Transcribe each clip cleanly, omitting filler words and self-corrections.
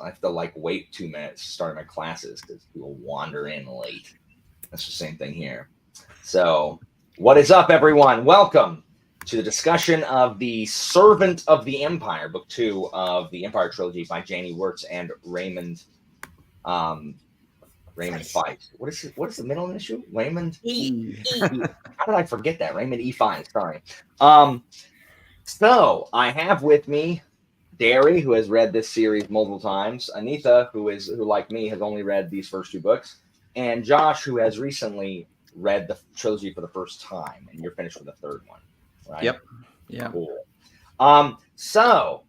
I have to like wait 2 minutes to start my classes because people wander in late. That's the same thing here. So, what is up, everyone? Welcome to the discussion of The Servant of the Empire, Book 2 of the Empire Trilogy by Janie Wirtz and Raymond Feist. What is the middle initial? Raymond E. How did I forget that? Raymond E. Feist. Sorry. So I have with me Derri, who has read this series multiple times, Anitha, who like me has only read these first 2 books, and Josh, who has recently read the trilogy for the first time, and you're finished with the 3rd one, right? Yep. Yeah. Cool. So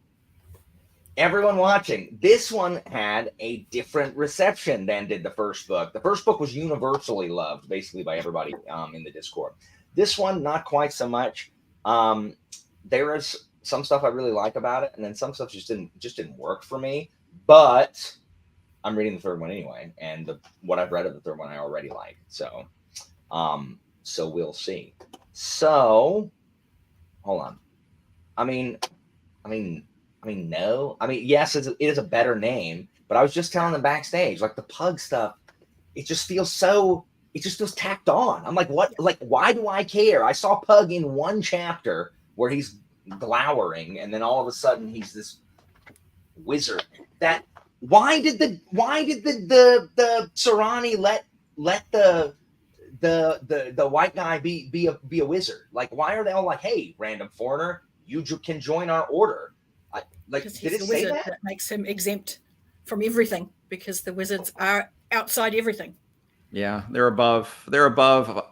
everyone watching, this one had a different reception than did the first book. The first book was universally loved, basically, by everybody in the Discord. This one, not quite so much. There is some stuff I really like about it, and then some stuff just didn't work for me. But I'm reading the 3rd one anyway, and what I've read of the 3rd one I already like. So, so we'll see. So, hold on. I mean, no. I mean, yes, it is a better name, but I was just telling them backstage, like the pug stuff, it just feels tacked on. I'm like, what? Like, why do I care? I saw Pug in 1 chapter where he's glowering, and then all of a sudden he's this wizard. Why did the Serrani let the white guy be a wizard? Like, why are they all like, hey, random foreigner, you can join our order? Like, did it say that? That makes him exempt from everything, because the wizards are outside everything. Yeah, they're above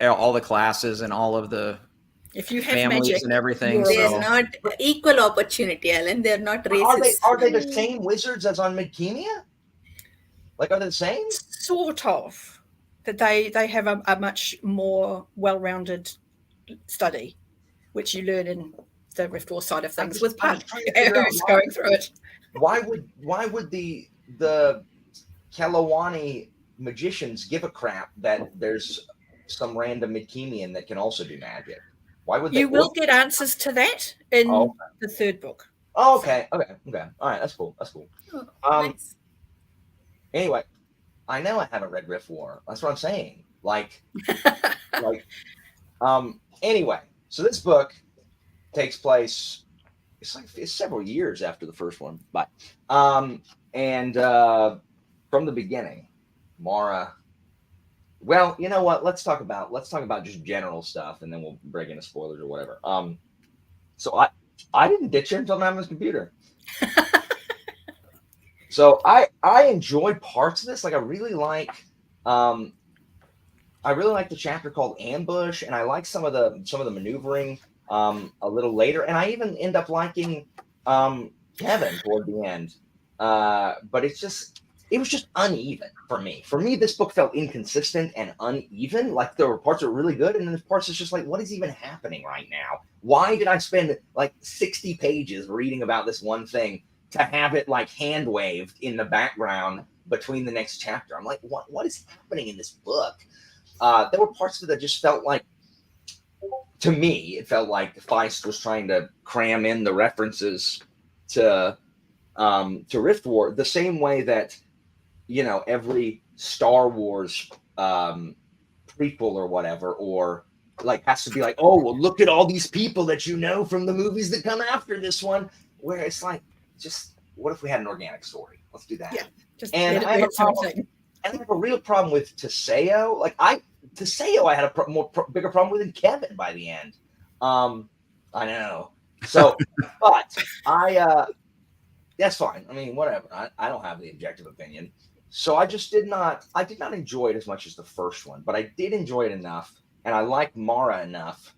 all the classes and all of the if you have families magic and everything. They're So not equal opportunity, Alan. They're not racist. Are they the same wizards as on Midkemia? Like, are they the same? Sort of. That they have a much more well-rounded study, which you learn in the Riftwar side of things with Pug, who's going through it. Why would the Kalawani magicians give a crap that there's some random Midkemian that can also do magic? Why would they? You will get answers to that in the 3rd book. Oh, okay. All right, that's cool. Oh, nice. Anyway, I know I haven't read Riftwar. That's what I'm saying. Anyway, so this book takes place. It's several years after the first one, but from the beginning, Mara. Well, you know what? Let's talk about just general stuff, and then we'll break into spoilers or whatever. So I didn't ditch him until I'm on his computer. So I enjoyed parts of this. Like, I really like the chapter called Ambush, and I like some of the maneuvering a little later, and I even end up liking Kevin toward the end. But it was just uneven for me. For me, this book felt inconsistent and uneven. Like, there were parts that were really good, and then there's parts that's just like, what is even happening right now? Why did I spend like 60 pages reading about this one thing to have it like hand waved in the background between the next chapter? I'm like, what is happening in this book? There were parts of it that just felt like, to me, it felt like Feist was trying to cram in the references to Riftwar the same way that, you know, every Star Wars prequel or whatever, or like has to be like, oh, well, look at all these people that you know from the movies that come after this one, where it's like, just what if we had an organic story? Let's do that. Yeah, just and I have a real problem with Teseo. Like, Teseo I had a bigger problem with than Kevin by the end. I know. So, but that's fine. I mean, whatever. I don't have the objective opinion. So I did not enjoy it as much as the first one, but I did enjoy it enough, and I like Mara enough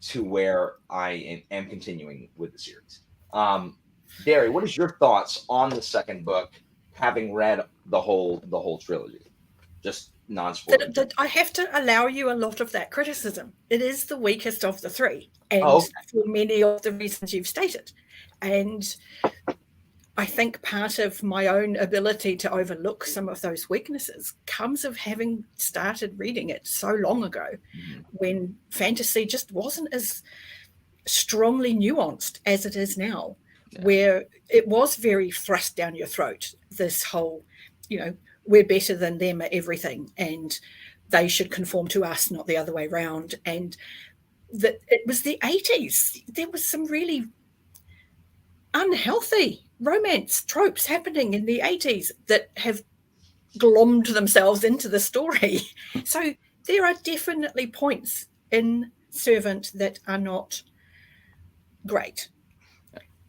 to where I am continuing with the series. Derri, what is your thoughts on the 2nd book, having read the whole trilogy? Just non-spoiler. I have to allow you a lot of that criticism. It is the weakest of the 3, and for many of the reasons you've stated. And I think part of my own ability to overlook some of those weaknesses comes of having started reading it so long ago, when fantasy just wasn't as strongly nuanced as it is now. where it was very thrust down your throat, this whole, we're better than them at everything and they should conform to us, not the other way around. And that it was the 80s. There was some really unhealthy romance tropes happening in the 80s that have glommed themselves into the story. So there are definitely points in Servant that are not great,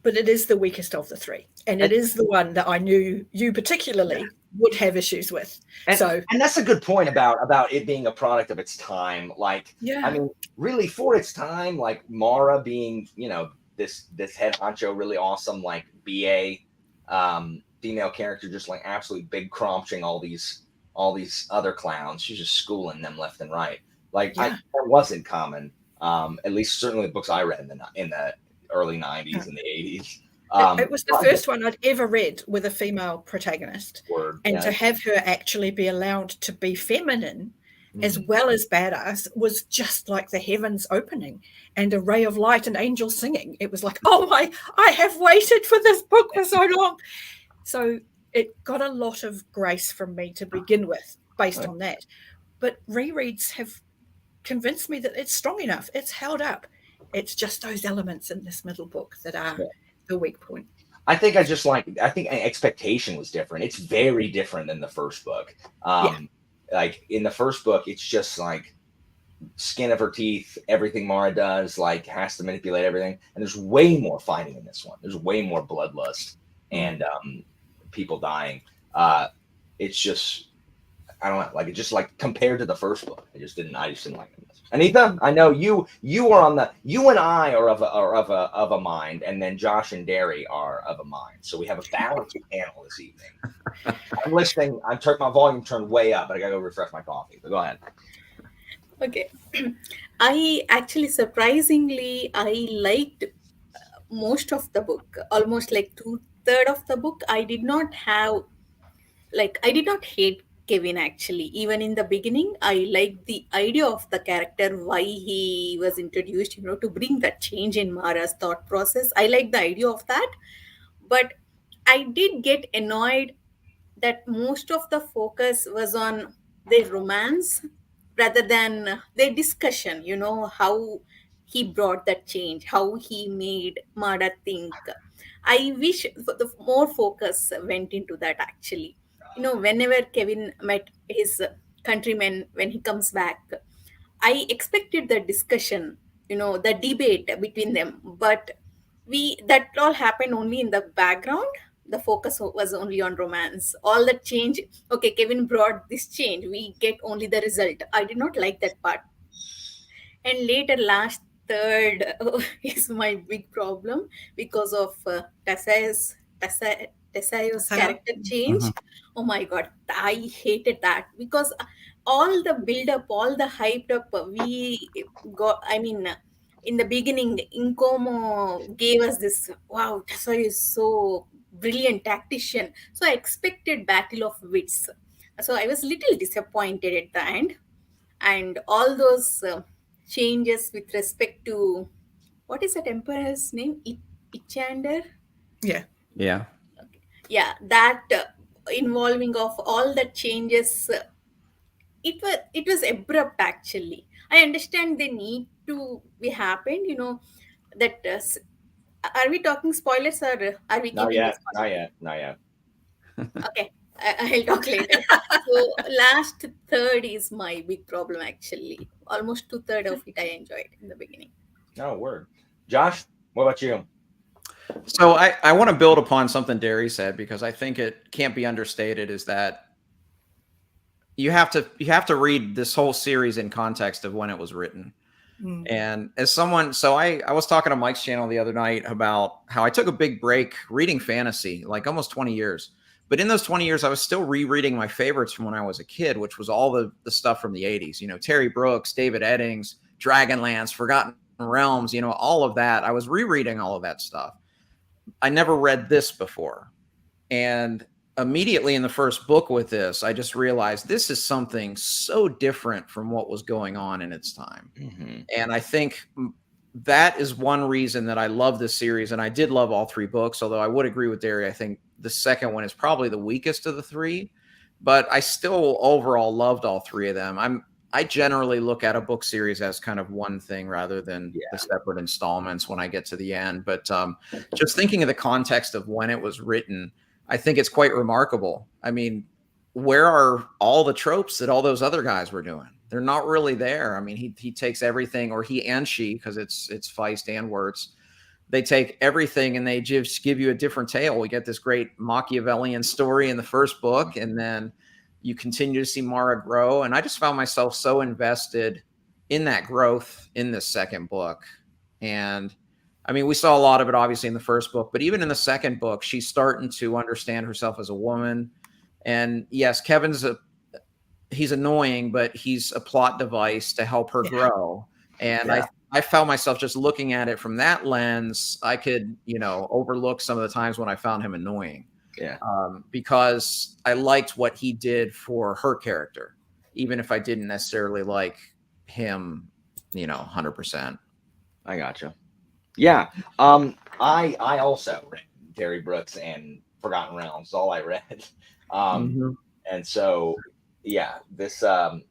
but it is the weakest of the three, and it is the one that I knew you particularly would have issues with. And that's a good point about it being a product of its time. Like, I mean, really for its time, like Mara being, this head honcho, really awesome, like BA, female character, just like absolutely big crumping all these other clowns. She's just schooling them left and right. Like that wasn't common. At least certainly the books I read in the early 90s and the 80s. It was the first one I'd ever read with a female protagonist. To have her actually be allowed to be feminine as well as badass was just like the heavens opening and a ray of light and angels singing. It was like, I have waited for this book for so long. So it got a lot of grace from me to begin with based on that. But rereads have convinced me that it's strong enough. It's held up. It's just those elements in this middle book that are the weak point. I think expectation was different. It's very different than the first book. Like in the first book, it's just like skin of her teeth, everything Mara does, like has to manipulate everything. And there's way more fighting in this one. There's way more bloodlust and people dying. It's just, I don't know, like it just like compared to the first book, I just didn't like it. Anitha, I know you and I are of a mind, and then Josh and Derri are of a mind. So we have a balanced panel this evening. I'm listening. I'm turning my volume turned way up, but I gotta go refresh my coffee. So go ahead. Okay. I actually surprisingly I liked most of the book, almost like 2/3 of the book. I did not hate Kevin actually. Even in the beginning, I liked the idea of the character, why he was introduced, to bring that change in Mara's thought process. I like the idea of that. But I did get annoyed that most of the focus was on their romance rather than their discussion, how he brought that change, how he made Mara think. I wish the more focus went into that actually. Whenever Kevin met his countrymen when he comes back, I expected the discussion, the debate between them, but that all happened only in the background. The focus was only on romance. All the change, okay, Kevin brought this change. We get only the result. I did not like that part. And later, last third is my big problem because of Tessa's character change. Oh my god, I hated that because all the build up, all the hyped up we got. I mean, in the beginning, Incomo gave us this. Wow, Tessa is so brilliant tactician. So I expected battle of wits. So I was little disappointed at the end, and all those changes with respect to what is that emperor's name? Ichander. Yeah. Yeah, that involving of all the changes, it was abrupt actually. I understand they need to be happened, that are we talking spoilers or are we Not keeping yet. this Not yet. Okay, I'll talk later. So last third is my big problem actually. Almost 2/3 of it I enjoyed in the beginning. Oh, word. Josh, what about you? So I want to build upon something Derri said, because I think it can't be understated, is that you have to read this whole series in context of when it was written. And as someone, so I was talking to Mike's channel the other night about how I took a big break reading fantasy, like almost 20 years. But in those 20 years, I was still rereading my favorites from when I was a kid, which was all the stuff from the 80s, Terry Brooks, David Eddings, Dragonlance, Forgotten Realms, all of that. I was rereading all of that stuff. I never read this before. And immediately in the first book with this, I just realized this is something so different from what was going on in its time. And I think that is one reason that I love this series, and I did love all 3 books, although I would agree with Derri. I think the second one is probably the weakest of the 3, but I still overall loved all 3 of them. I generally look at a book series as kind of one thing rather than the separate installments when I get to the end. But just thinking of the context of when it was written, I think it's quite remarkable. I mean, where are all the tropes that all those other guys were doing? They're not really there. I mean, he takes everything, or he and she, because it's Feist and Wirtz. They take everything and they just give you a different tale. We get this great Machiavellian story in the first book, and then you continue to see Mara grow. And I just found myself so invested in that growth in this second book. And I mean, we saw a lot of it obviously in the first book, but even in the second book, she's starting to understand herself as a woman. And yes, he's annoying, but he's a plot device to help her grow. And I found myself just looking at it from that lens. I could, overlook some of the times when I found him annoying. Yeah. Because I liked what he did for her character, even if I didn't necessarily like him, 100%. I gotcha. Yeah. I also read Terry Brooks and Forgotten Realms. All I read. And so, yeah, this I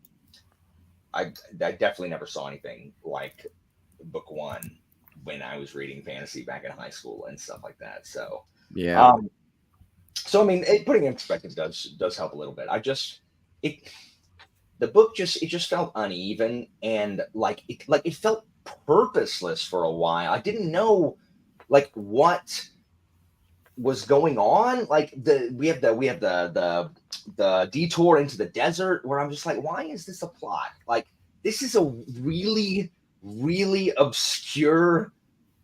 definitely never saw anything like book 1 when I was reading fantasy back in high school and stuff like that. So yeah. So I mean, putting it in perspective does help a little bit. The book just felt uneven, and it felt purposeless for a while. I didn't know what was going on. We have the detour into the desert where I'm just like, why is this a plot? This is a really, really obscure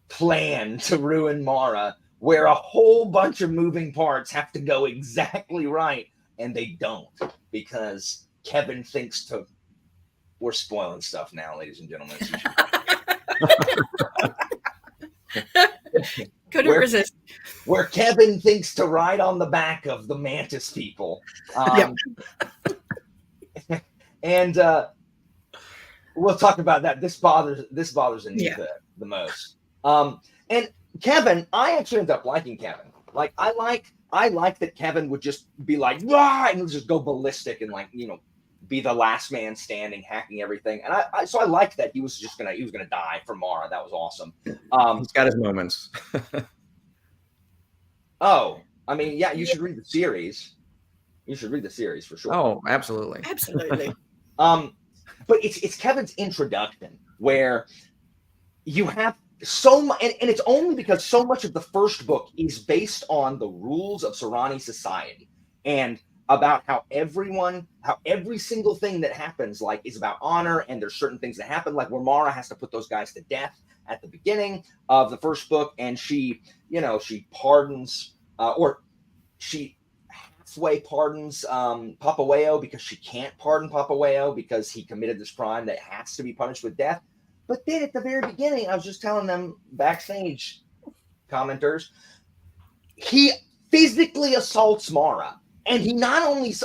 plan to ruin Mara, where a whole bunch of moving parts have to go exactly right, and they don't, because Kevin thinks to... We're spoiling stuff now, ladies and gentlemen. Couldn't resist. Where Kevin thinks to ride on the back of the Mantis people. And we'll talk about that. This bothers Anitha the most. And Kevin, I actually ended up liking Kevin. I like that Kevin would just be like, rah, and just go ballistic and be the last man standing, hacking everything. And so I liked that he was gonna die for Mara. That was awesome. He's got his moments. Oh, I mean, yeah, you should read the series. You should read the series for sure. Oh, absolutely. Absolutely. But it's Kevin's introduction where you have so much, and it's only because so much of the first book is based on the rules of Serani society and about how every single thing that happens is about honor, and there's certain things that happen, like where Mara has to put those guys to death at the beginning of the first book, and she pardons or she halfway pardons Papaweo because she can't pardon Papaweo because he committed this crime that has to be punished with death. But then at the very beginning, I was just telling them backstage commenters, he physically assaults Mara. And he not only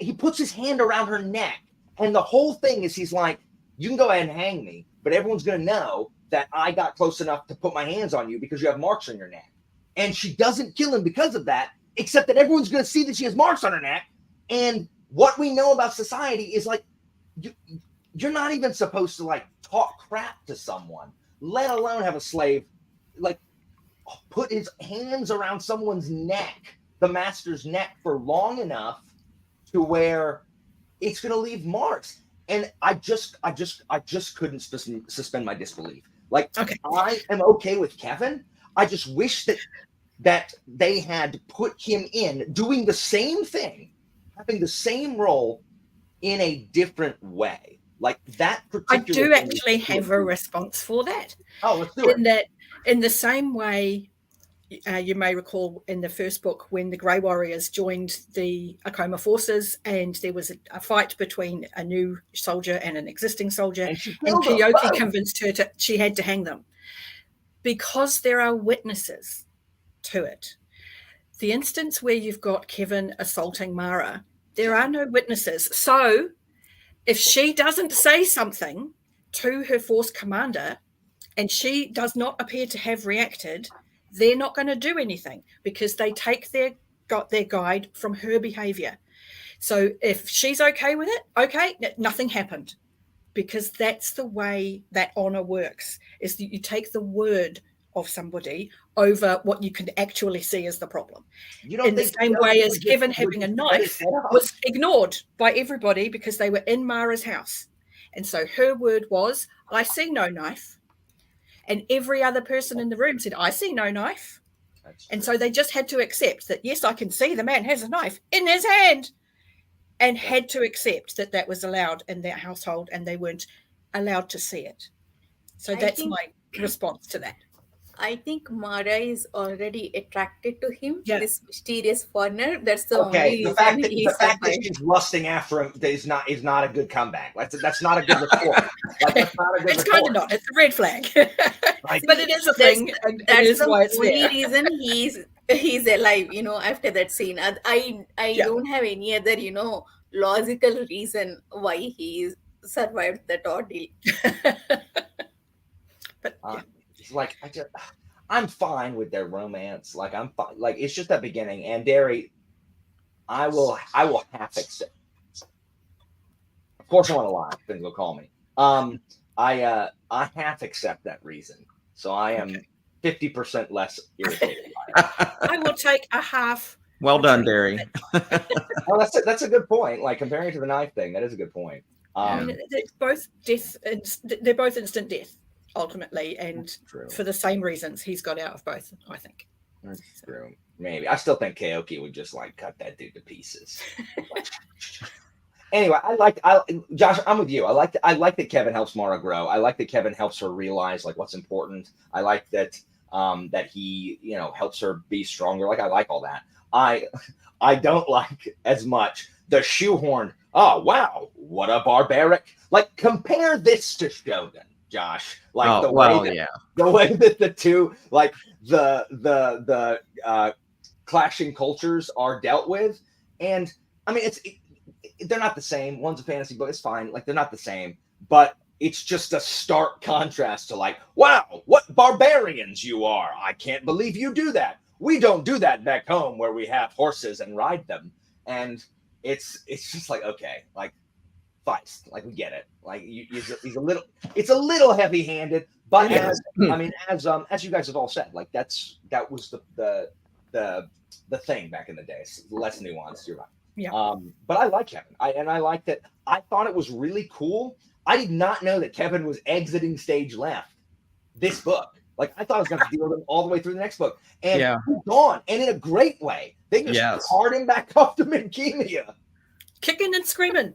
he puts his hand around her neck. And the whole thing is he's like, you can go ahead and hang me, but everyone's going to know that I got close enough to put my hands on you because you have marks on your neck. And she doesn't kill him because of that, except that everyone's going to see that she has marks on her neck. And what we know about society is you're not even supposed to talk crap to someone, let alone have a slave put his hands around someone's neck, the master's neck, for long enough to where it's going to leave marks. And I just couldn't suspend my disbelief. Okay. I am okay with Kevin. I just wish that they had put him in doing the same thing, having the same role in a different way. That particular... I do actually have a response for that. Oh, let's do it. In the same way, you may recall in the first book when the Grey Warriors joined the Akoma forces and there was a fight between a new soldier and an existing soldier, and Keoki convinced her she had to hang them because there are witnesses to it. The instance where you've got Kevin assaulting Mara, there are no witnesses. So if she doesn't say something to her force commander, and she does not appear to have reacted, they're not going to do anything because they take their guide from her behavior. So if she's okay with it, okay, nothing happened, because that's the way that honor works, is that you take the word of somebody over what you can actually see as the problem. You don't in the think same Keoki way as would Kevin just having a let his knife head off? was ignored by everybody because they were in Mara's house. And so her word was, I see no knife. And every other person in the room said, I see no knife. And so they just had to accept that, yes, I can see the man has a knife in his hand, and had to accept that that was allowed in their household and they weren't allowed to see it. So that's my response to that. I think Mara is already attracted to him, Yeah. this mysterious foreigner. That's the only reason the fact he that survived. she's lusting after him is not a good comeback. That's not a good report. Like, that's not a good It's kind report. of not. It's a red flag. Like, But it is a thing, and it is the why it's only there. reason he's alive, after that scene. I Yeah. don't have any other, logical reason why he survived that ordeal. But yeah. it's like I'm fine with their romance. Like, I'm fine. Like, it's just that beginning. And Derri, I will half accept. Of course, I want to lie. Things will call me. I half accept that reason. So I am 50% less irritated by it. I will take a half. Well done, Derri. Oh, that's a good point. Like, comparing it to the knife thing, that is a good point. I mean, they're both they're both instant death ultimately, and for the same reasons he's got out of both, I think. That's true. Maybe. I still think Keoki would just like cut that dude to pieces. Anyway, Josh, I'm with you. I like that Kevin helps Mara grow. I like that Kevin helps her realize like what's important. I like that that he, helps her be stronger. Like, I like all that. I don't like as much the shoehorn. Oh wow, what a barbaric! Like, compare this to Shogun, Josh. Like, the way that the two, like, the clashing cultures are dealt with, and I mean they're not the same. One's a fantasy book. It's fine. Like, they're not the same, but it's just a stark contrast to, like, wow, what barbarians you are. I can't believe you do that. We don't do that back home where we have horses and ride them. And it's just like, okay, like, Feist, like, we get it. Like, he's a little heavy-handed, but as you guys have all said, like, that was the thing back in the day. It's less nuanced. You're right. Yeah. But I like Kevin. I like that. I thought it was really cool. I did not know that Kevin was exiting stage left this book. Like, I thought I was going to deal with him all the way through the next book. And he's gone. And in a great way. They just cart him back off to Midgemia. Kicking and screaming.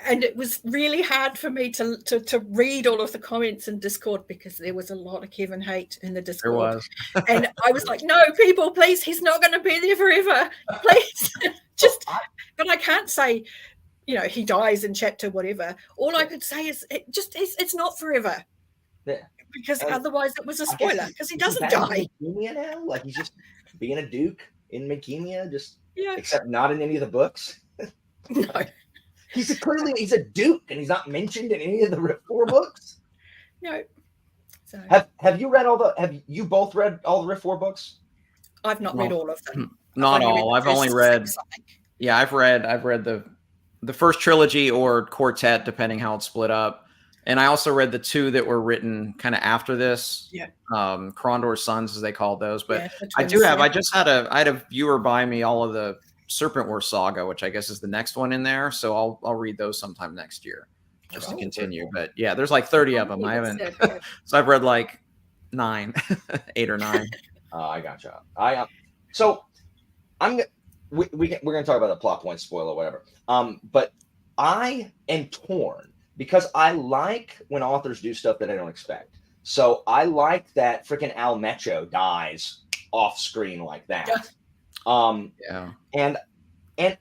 And it was really hard for me to read all of the comments in Discord because there was a lot of Kevin hate in the Discord. There was. And I was like, no, people, please, he's not going to be there forever. Please. But I can't say, he dies in chapter whatever. All I could say is it's not forever. Yeah. Because otherwise it was a spoiler, because he doesn't die. Midgemia now? Like, he's just being a duke in Midgemia, except not in any of the books. No. He's a duke, and he's not mentioned in any of the Riftwar books. No. So have you both read all the Riftwar books? I've not read all of them. Not all. I've only read. Yeah, I've read the first trilogy or quartet, depending how it's split up. And I also read the two that were written kind of after this. Yeah. Krondor's Sons, as they called those. But I had a viewer buy me all of the Serpent War Saga, which I guess is the next one in there. So I'll read those sometime next year just to continue. But yeah, there's like 30 of them. I haven't. So I've read like 9, 8 or 9. I gotcha. So we're gonna talk about the plot point spoiler, whatever. But I am torn because I like when authors do stuff that I don't expect. So I like that freaking Al Mecho dies off screen like that. And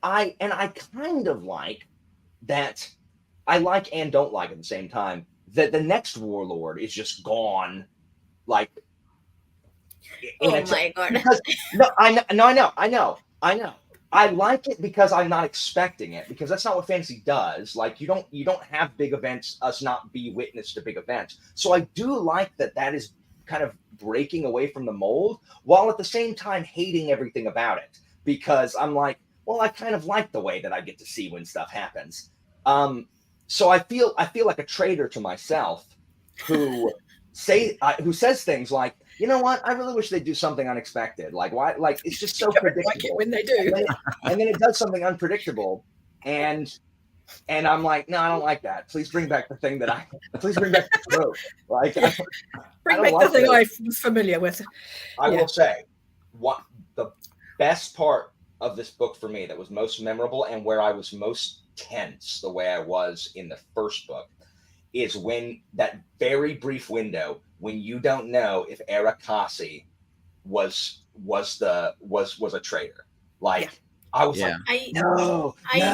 I kind of like that. I like and don't like at the same time that the next warlord is just gone. Like, oh my god! Because, I know. I like it because I'm not expecting it, because that's not what fantasy does. Like, you don't have big events, us not be witness to big events. So I do like that is kind of breaking away from the mold, while at the same time hating everything about it, because I'm like, well, I kind of like the way that I get to see when stuff happens. So I feel like a traitor to myself who says things like, you know what, I really wish they'd do something unexpected. Like, why? Like, it's just so predictable. Like it when they do. And then it does something unpredictable, and I'm like, no, I don't like that. Please bring back the thing please bring back the trope. Like, bring back the thing I was familiar with. I will say, what the best part of this book for me, that was most memorable and where I was most tense, the way I was in the first book, is when that very brief window when you don't know if Arakasi was a traitor. Like, I was like, I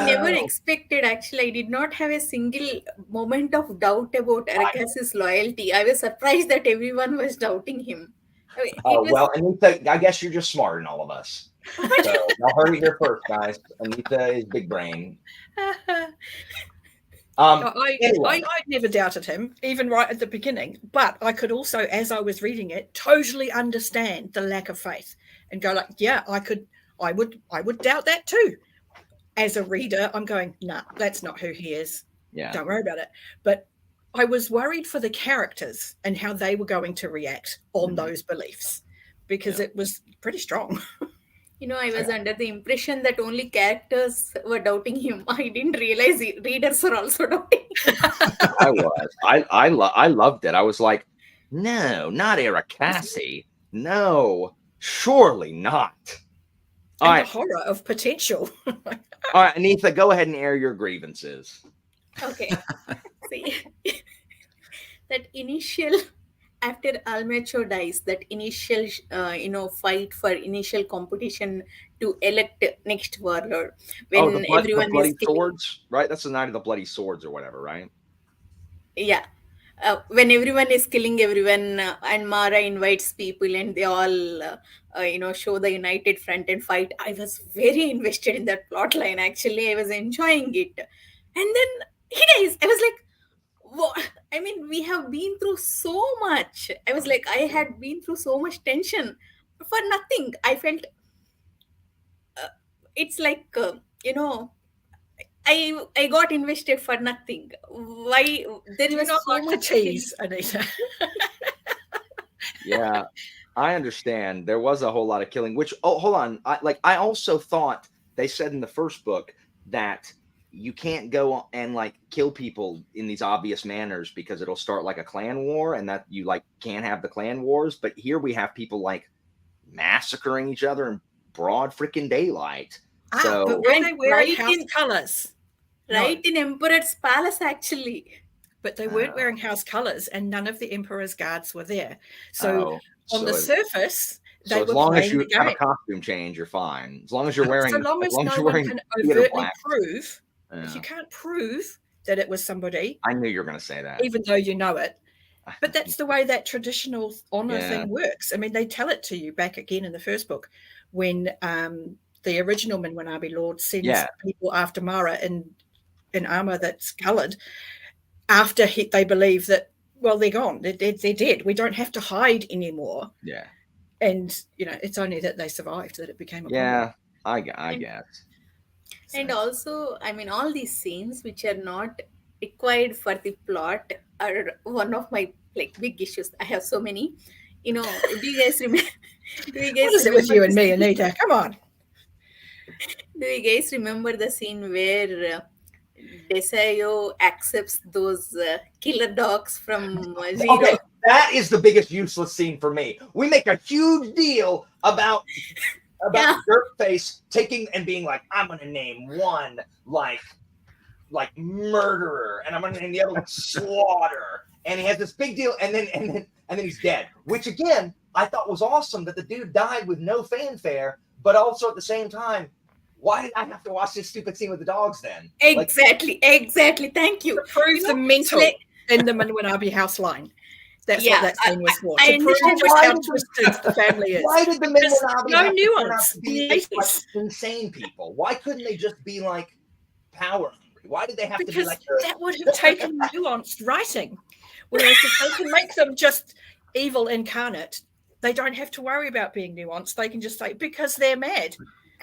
never expected, actually. I did not have a single moment of doubt about Arakasi's loyalty. I was surprised that everyone was doubting him. Well, Anitha, I guess you're just smarter than all of us. So y'all heard it here first, guys. Anitha is big brain. I never doubted him, even right at the beginning. But I could also, as I was reading it, totally understand the lack of faith and go like, yeah, I would doubt that too. As a reader, I'm going, nah, that's not who he is. Yeah. Don't worry about it. But I was worried for the characters and how they were going to react on those beliefs, because it was pretty strong. I was under the impression that only characters were doubting him. I didn't realize readers are also doubting him. I was. I loved it. I was like, no, not Arakasi. No, surely not. All right. The horror of potential. All right, Anitha, go ahead and air your grievances. Okay. See, that initial... After Almacho dies, that initial, fight for initial competition to elect next warlord, when everyone bloody swords, right? That's the Night of the Bloody Swords or whatever, right? Yeah, when everyone is killing everyone, and Mara invites people, and they all, show the united front and fight. I was very invested in that plot line. Actually, I was enjoying it, and then he dies. I was like, what? I mean, we have been through so much. I was like, I had been through so much tension for nothing. I felt it's like, I got invested for nothing. Why? There was not so like much tease, Anitha. Yeah, I understand. There was a whole lot of killing, which, hold on. I also thought they said in the first book that you can't go and like kill people in these obvious manners because it'll start like a clan war, and that you like can't have the clan wars. But here we have people like massacring each other in broad freaking daylight. So but were they wearing house colors? Right, in Emperor's palace, actually. But they weren't wearing house colors, and none of the Emperor's guards were there. So on the surface, so as long as you have a costume change, you're fine. As long as you're wearing, so long as no one can overtly prove. If you can't prove that it was somebody, I knew you were going to say that, even though you know it. But that's the way that traditional honor thing works. I mean, they tell it to you back again in the first book when the original Minwanabi Lord sends people after Mara in armor that's coloured after they believe that, well, they're gone, they're dead. We don't have to hide anymore. Yeah, and it's only that they survived that it became a problem. I guess. And also, I mean, all these scenes which are not required for the plot are one of my big issues. I have so many. Do you guys remember? What is it with you and me, Anita? Come on. Do you guys remember the scene where Desayo accepts those killer dogs from Zero? Okay, that is the biggest useless scene for me. We make a huge deal about Dirtface taking and being like, I'm gonna name one like murderer, and I'm gonna name the other one Slaughter, and he has this big deal, and then he's dead. Which again, I thought was awesome that the dude died with no fanfare, but also at the same time, why did I have to watch this stupid scene with the dogs then? Exactly. Thank you. To prove the mental in the Minwanabi house line. That's Yeah, what that scene was for. I To prove understand. just Why how did the- twisted the family is. Why did the There's Minwanabi no have to turn out nuance to in be the like 80s. insane people? Why couldn't they just be like power hungry? Why did they have to be Because like that would have taken nuanced writing. Whereas if they can make them just evil incarnate, they don't have to worry about being nuanced. They can just say, because they're mad.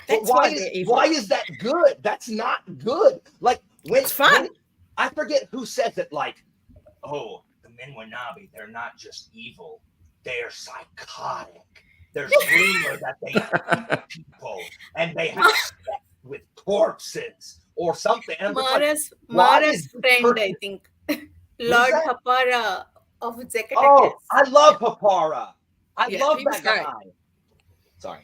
That's why they're evil. Why is that good? That's not good. Like It's fun. I forget who says it, like, oh, the Minwanabi, they're not just evil, they're psychotic. They're rumor that they eat people and they have sex with corpses or something. And I'm just like, why Mara's is this friend, person- I think, Lord that? Hapara of Zacatecas. Oh, I love Papara. I Yeah, love he was that guy. great. Sorry.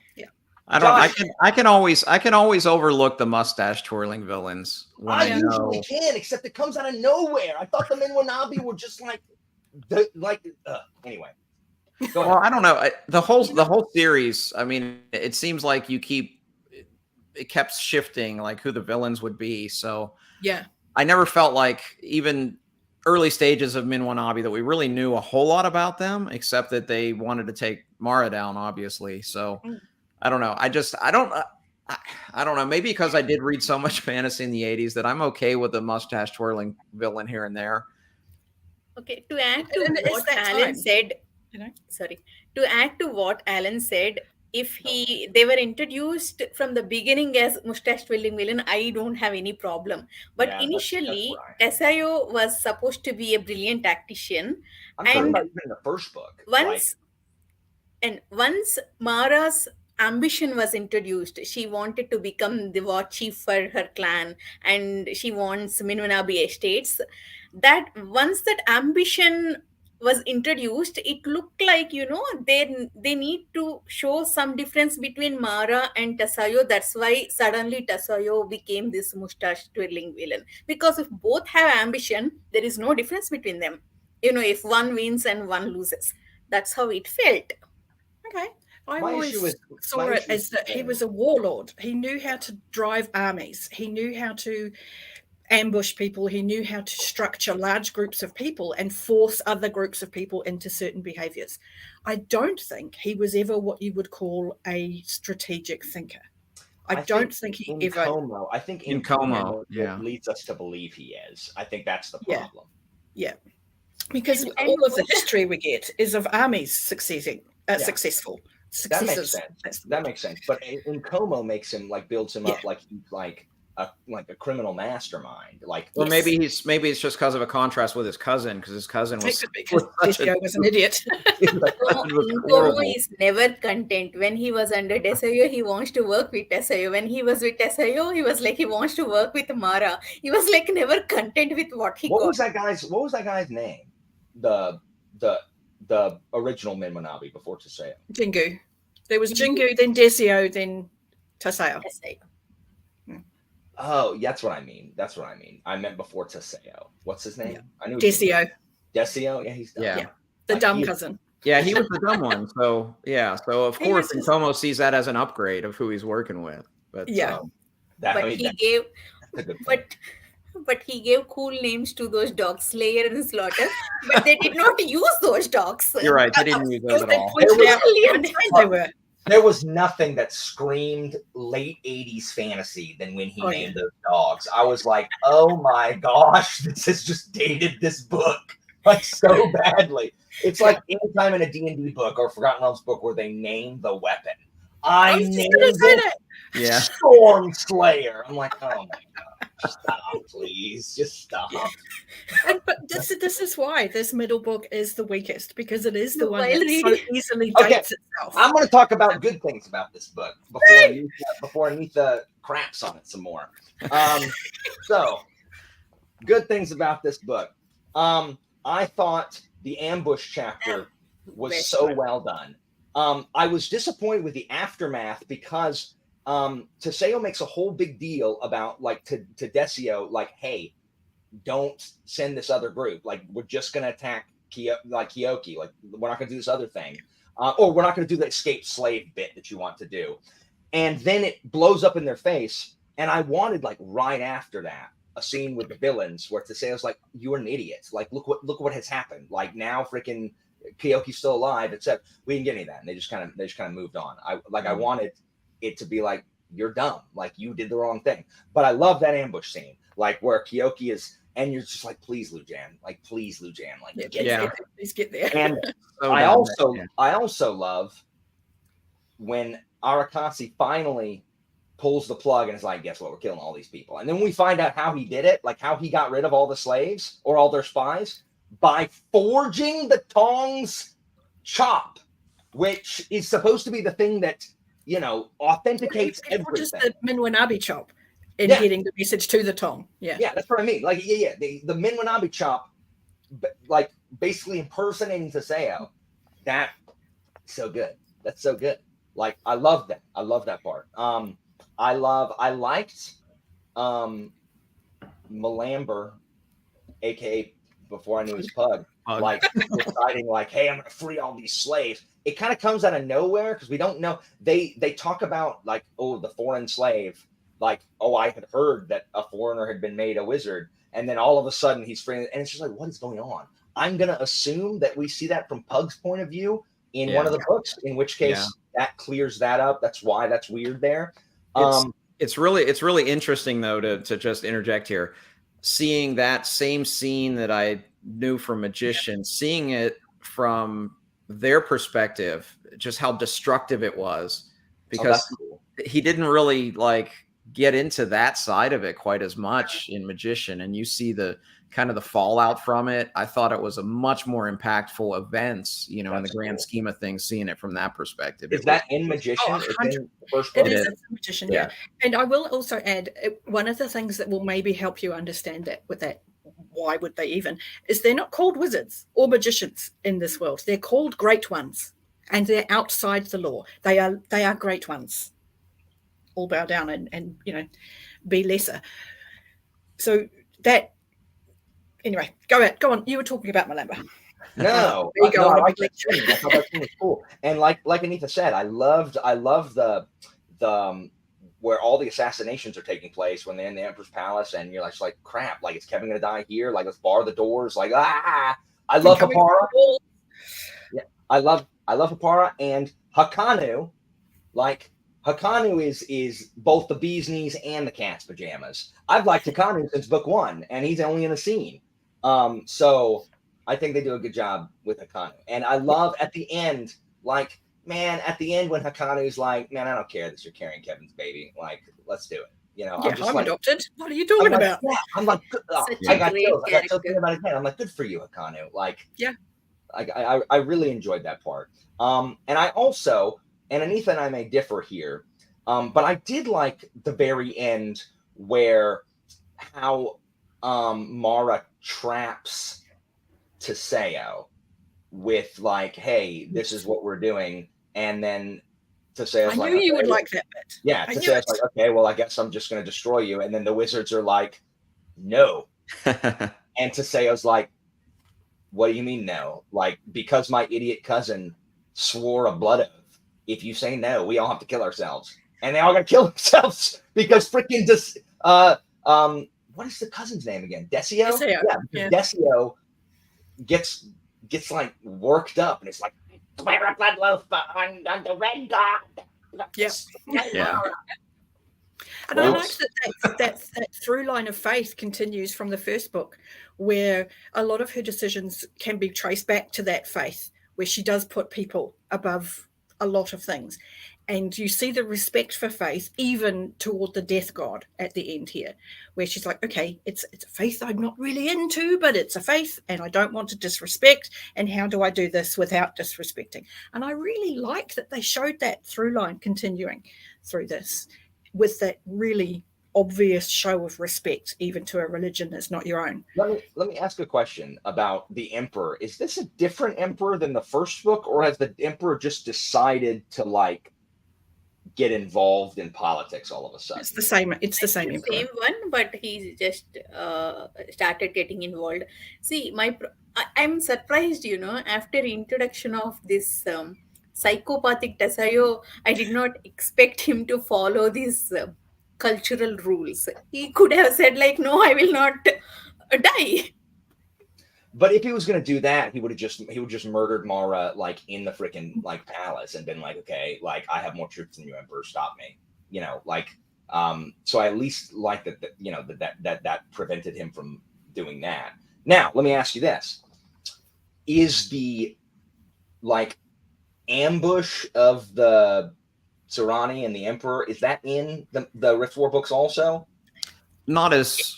I don't. Josh- I can always overlook the mustache twirling villains when I I usually know. can, except it comes out of nowhere. I thought the Minwanabi were just like, anyway. Go ahead. Well, I don't know. The whole series. I mean, it seems like it kept shifting, like who the villains would be. So Yeah. I never felt like even early stages of Minwanabi that we really knew a whole lot about them, except that they wanted to take Mara down, obviously. So I don't know. I don't know. Maybe because I did read so much fantasy in the 80s that I'm okay with a mustache twirling villain here and there. Okay, to add to And it's what that Alan time, said, you know? sorry, to add to what Alan said, if they were introduced from the beginning as mustache twirling villain, I don't have any problem. But Yeah, that's initially, right. Tessayo was supposed to be a brilliant tactician, I'm talking and about even in the first book. once Mara's ambition was introduced, she wanted to become the war chief for her clan, and she wants Minwanabi estates. That once that ambition was introduced, it looked like they need to show some difference between Mara and Tasayo. That's why suddenly Tasayo became this mustache twirling villain. Because if both have ambition, there is no difference between them. If one wins and one loses, that's how it felt. Okay. I My always issue is- saw my it issue as is that the he same. was a warlord. He knew how to drive armies. He knew how to ambush people. He knew how to structure large groups of people and force other groups of people into certain behaviors. I don't think he was ever what you would call a strategic thinker. I don't think he in ever. Como, I think In Como, yeah. it leads us to believe he is. I think that's the Yeah. problem. Yeah. Because And all of the history we get is of armies succeeding, Yeah. successful. That makes Successes. sense. That's the That word. makes sense. But in Como makes him builds him up like he's like a criminal mastermind. Like, Or Yes. maybe it's just because of a contrast with his cousin, because his cousin It was could be because Desio was an idiot. Nkomo is never content. When he was under Desayo, he wants to work with Desayo. When he was with Desayo, he was like he wants to work with Mara. He was like never content with what he what got. was that guy's name? The original Minwanabi before Teseo. Jingu. There was Jingu, then Desio, then Tasayo. Desayo. Oh, that's what I mean. I meant before Teseo. What's his name? Yeah. I knew Desio, Desio. Yeah, he's dumb. Yeah. the Like, dumb he- cousin. Yeah, he was the dumb one. So yeah, so of He course was just- Nkomo sees that as an upgrade of who he's working with. But Yeah. That, I But mean, he that's gave a good point. but he gave cool names to those dogs, Slayer and Slaughter. But they did not use those dogs. you're right, they didn't use those Because at they all. pointed out Totally how insane they were. There was nothing that screamed late 80s fantasy than when he Oh, named those dogs. I was like, oh my gosh, this has just dated this book like so badly. It's like anytime in a D&D book or Forgotten Realms book where they name the weapon. I was just named going to say it that. Yeah. Storm Slayer. I'm like, oh my gosh, stop, please. Just stop. Yeah. But this is why this middle book is the weakest, because it is the one While that so reading- easily Okay. dates itself. I'm going to talk about good things about this book before Anitha craps on it some more. So, good things about this book. I thought the ambush chapter was Best so one. well done. I was disappointed with the aftermath because Teseo makes a whole big deal about like to Desio, like, hey, don't send this other group. Like, we're just going to attack Kyoki. Like, we're not going to do this other thing. Or we're not going to do the escape slave bit that you want to do. And then it blows up in their face. And I wanted, like, right after that, a scene with the villains where Teseo's like, you're an idiot. Like, look what has happened. Like, now freaking Kyoki's still alive, except we didn't get any of that, and they just kind of moved on. I wanted it to be like, you're dumb, like you did the wrong thing. But I love that ambush scene, like where Kyoki is, and you're just like, please, Lujan, like please get there. And So I dumb, also love when Arakasi finally pulls the plug and is like, guess what, we're killing all these people. And then we find out how he did it, like how he got rid of all the slaves or all their spies by forging the Tong's chop, which is supposed to be the thing that, authenticates everything. Just the Minwanabi chop in getting the message to the Tong. Yeah, that's what I mean. Like, the Minwanabi chop, like basically impersonating Teseo. That's so good. That's so good. Like, I love that. I love that part. I liked Malamber, aka before I knew his Pug, like deciding like, hey, I'm gonna free all these slaves. It kind of comes out of nowhere because we don't know. They talk about like, oh, the foreign slave, like, oh, I had heard that a foreigner had been made a wizard, and then all of a sudden he's freeing, and it's just like, what is going on? I'm gonna assume that we see that from Pug's point of view in one of the books, in which case that clears that up. That's why that's weird there. It's really interesting though to just interject here, seeing that same scene that I knew from Magician, seeing it from their perspective, just how destructive it was, because he didn't really like get into that side of it quite as much in Magician, and you see the kind of the fallout from it. I thought it was a much more impactful events, in the grand scheme of things, seeing it from that perspective. Is that in Magician? It is in Magician, yeah. And I will also add, one of the things that will maybe help you understand that with that, why would they even, is they're not called wizards or magicians in this world. They're called great ones, and they're outside the law. They are great ones. All bow down and be lesser. So that, anyway, go on. You were talking about Malamber. No, I like that scene. I thought that scene was cool. And like Anitha said, I loved the where all the assassinations are taking place when they're in the Emperor's Palace, and you're like crap, like, is Kevin gonna die here? Like, let's bar the doors. Like, I love Hapara. Yeah, I love Hapara and Hakanu. Like, Hakanu is both the bee's knees and the cat's pajamas. I've liked Hakanu since book 1, and he's only in a scene. So I think they do a good job with Hakanu. And I love at the end, like, man, at the end when Hakanu's like, man, I don't care that you're carrying Kevin's baby. Like, let's do it. I'm adopted. What are you talking about? Yeah, I'm like, I got chills thinking about it again. I'm like, good for you, Hakanu. Like, yeah, I really enjoyed that part. And I also, and Anitha and I may differ here, but I did like the very end where how Mara traps Teseo with like, hey, this is what we're doing, and then Teseo's like, I knew you would like that bit. Yeah, Teseo's like, okay, well, I guess I'm just going to destroy you, and then the wizards are like, no, and Teseo's like, what do you mean no? Like, because my idiot cousin swore a blood oath. If you say no, we all have to kill ourselves, and they all got to kill themselves because freaking what is the cousin's name again? Desio? Yeah. Desio gets like worked up, and it's like, swear a blood oath on the red god. Yes. Yeah. And I like that through line of faith continues from the first book, where a lot of her decisions can be traced back to that faith, where she does put people above a lot of things. And you see the respect for faith even toward the death god at the end here, where she's like, okay, it's a faith I'm not really into, but it's a faith and I don't want to disrespect. And how do I do this without disrespecting? And I really like that they showed that through line continuing through this with that really obvious show of respect, even to a religion that's not your own. Let me ask a question about the Emperor. Is this a different Emperor than the first book, or has the Emperor just decided to like get involved in politics all of a sudden? It's the same same one, but he's just started getting involved. See, I'm surprised, after introduction of this psychopathic Teseo, I did not expect him to follow these cultural rules. He could have said like, no, I will not die. But if he was gonna do that, he would just murdered Mara like in the freaking like palace and been like, okay, like I have more troops than you, Emperor, stop me. Like so I at least like that that prevented him from doing that. Now, let me ask you this. Is the like ambush of the Serani and the Emperor, is that in the Riftwar books also? Not as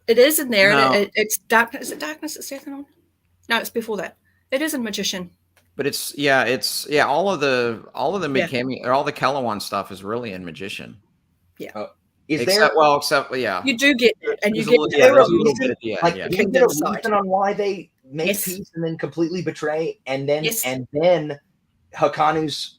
It is in there. No. It's darkness. Is it darkness at Seth on? No, it's before that. It is in Magician. But it's all of the mid-cameo or all the Kellowan stuff is really in Magician. Yeah. Except you do get it, and you get a little bit at the end. Like, Yeah. do you get a reason on why they make peace and then completely betray, and then Hakanu's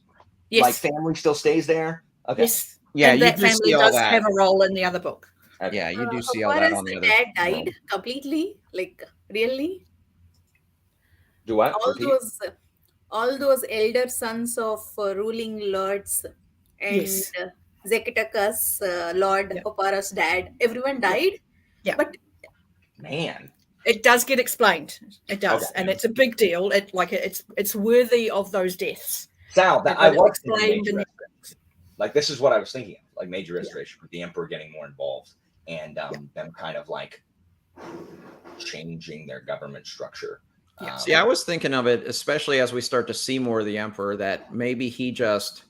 like family still stays there? Okay. Yes. Yeah, and that family does have a role in the other book. Okay. Yeah, you do see all that on the other. Dad died completely, like really. Do what? All those elder sons of ruling lords and Zekitakas, Lord Opara's dad, everyone died. Yeah. But man, it does get explained. It does, and it's a big deal. It's worthy of those deaths. Sal, that I was explained. Like this is what I was thinking of, like major restoration with the Emperor getting more involved and them kind of like changing their government structure. See, I was thinking of it, especially as we start to see more of the Emperor, that maybe he just,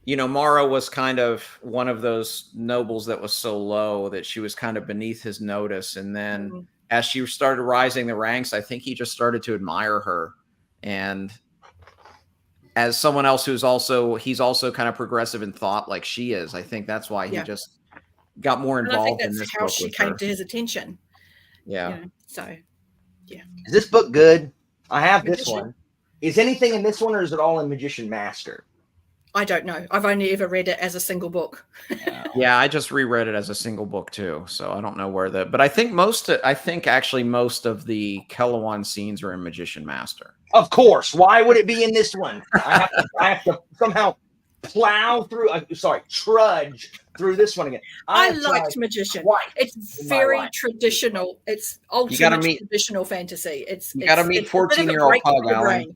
Mara was kind of one of those nobles that was so low that she was kind of beneath his notice. And then as she started rising the ranks, I think he just started to admire her. And as someone else he's also kind of progressive in thought like she is, I think that's why he just got more involved in this book. How she came to his attention. Yeah. So, is this book good? I have this one. Is anything in this one, or is it all in Magician Master? I don't know. I've only ever read it as a single book. Yeah, I just reread it as a single book too, so I don't know where but I think actually most of the Kellowan scenes are in Magician Master. Of course. Why would it be in this one? I have to somehow trudge through this one again. I liked Magician. It's very traditional. It's ultimate traditional fantasy. You got to meet 14-year-old Pug, Alan.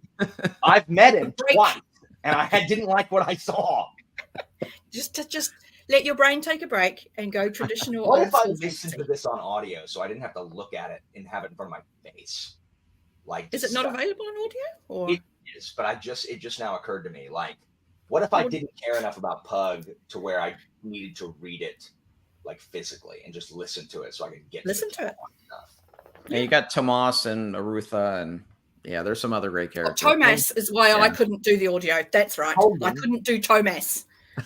I've met him twice, and I didn't like what I saw. Just let your brain take a break and go traditional. What if I listened to this on audio so I didn't have to look at it and have it in front of my face? Like, is it not available on audio? Or it is, but it just now occurred to me, like, what if I didn't care enough about Pug to where I needed to read it like physically and just listen to it so I could listen to it? Yeah, you got Tomas and Arutha, and there's some other great characters. Tomas is why I couldn't do the audio. That's right. Colgan. I couldn't do Tomas.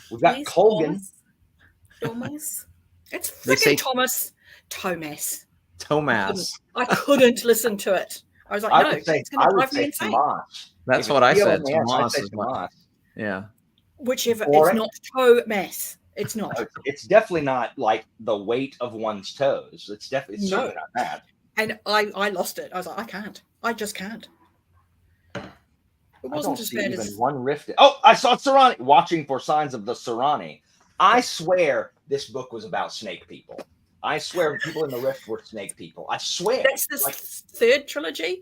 We've got Colgan. Thomas. It's freaking Thomas. Tomas. I couldn't listen to it. I was like, no, it's going to drive me insane. That's what I said. Tomas is Tomas. Yeah. Whichever. It's not Tomas. It's not. It's definitely not like the weight of one's toes. It's definitely certainly not that. And I lost it. I was like, I can't. I just can't. It wasn't as bad as one rift. Oh, I saw Serani. Watching for signs of the Serani. I swear this book was about snake people. I swear people in the Rift were snake people. I swear. That's the third trilogy.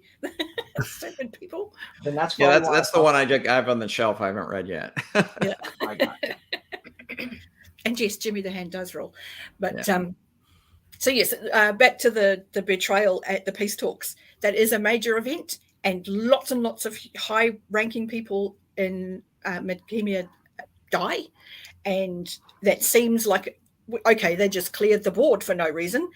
Seven people. Then that's that's the one I have on the shelf I haven't read yet. Yeah. I got it. And yes, Jimmy the Hand does roll. But so yes, back to the betrayal at the peace talks. That is a major event, and lots of high-ranking people in Midkemia die, and that seems like okay, they just cleared the board for no reason.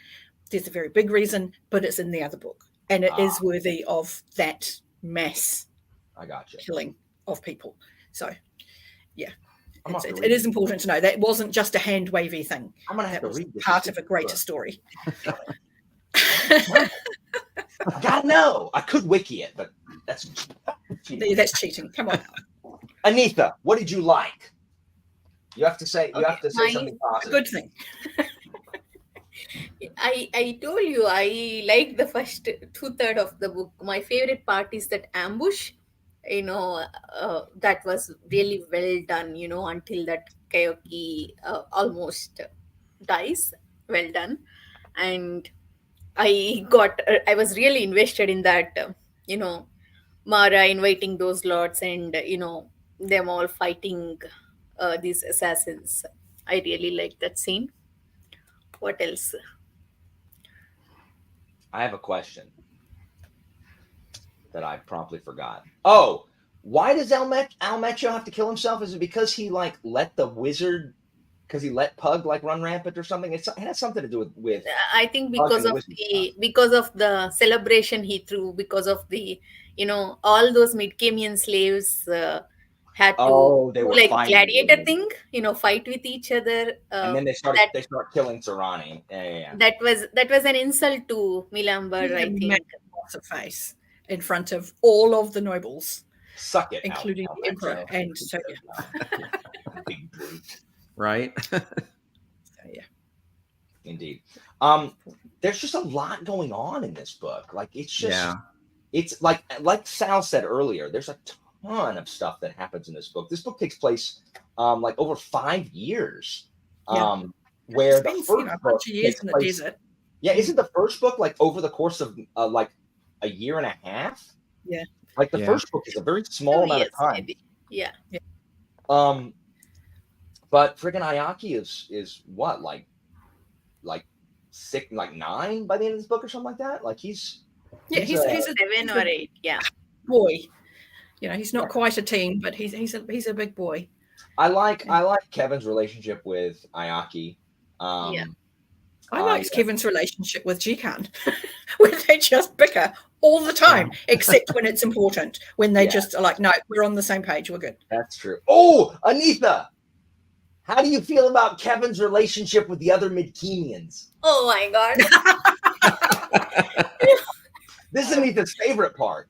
There's a very big reason, but it's in the other book, and it is worthy of that mass killing of people. So, yeah, it is important to know that it wasn't just a hand wavy thing. I'm gonna have to read this. Part of a greater story. I gotta know. I could wiki it, but that's cheating. That's cheating. Come on, Anitha, what did you like? You have to say. You have to say something positive. Good thing. I told you I liked the first 2/3 of the book. My favorite part is that ambush. That was really well done. Until that Kayoki almost dies. Well done, and I was really invested in that, Mara inviting those lords and, them all fighting these assassins. I really like that scene. What else? I have a question that I promptly forgot. Oh, why does Almetro have to kill himself? Is it because he like let the wizard? Because he let Pug like run rampant or something? It has something to do with I think Pug because and the of wizard stuff. the celebration he threw, because of the, all those Midcamian slaves had to Oh, they do were like gladiator fighting, thing, fight with each other. and then That they start killing Sarani. Yeah. that was an insult to Milambar, I A think. massive what's her face in front of all of the nobles, Suck it, including the emperor. Almetro. And so Big brute. Right? yeah. Indeed. There's just a lot going on in this book. Like it's just Yeah. it's like Sal said earlier, there's a ton of stuff that happens in this book. This book takes place like over 5 years. Yeah. Where the Spends, first a book bunch of years takes in the place. desert. Yeah, isn't the first book like over the course of like a year and a half? Yeah. Like the Yeah. first book is a very small 2 amount years, of time. maybe. Yeah. But friggin' Ayaki is what, like 6, like 9 by the end of this book or something like that. Like he's He's a 7 or 8. Yeah. boy. He's not quite a teen, but he's a big boy. I like Kevin's relationship with Ayaki. Yeah. I liked Kevin's relationship with Jikan, where they just bicker all the time, except when it's important. When they just are like, no, we're on the same page, we're good. That's true. Oh, Anitha, how do you feel about Kevin's relationship with the other Midkenians? Oh my God. This is Anitha's favorite part.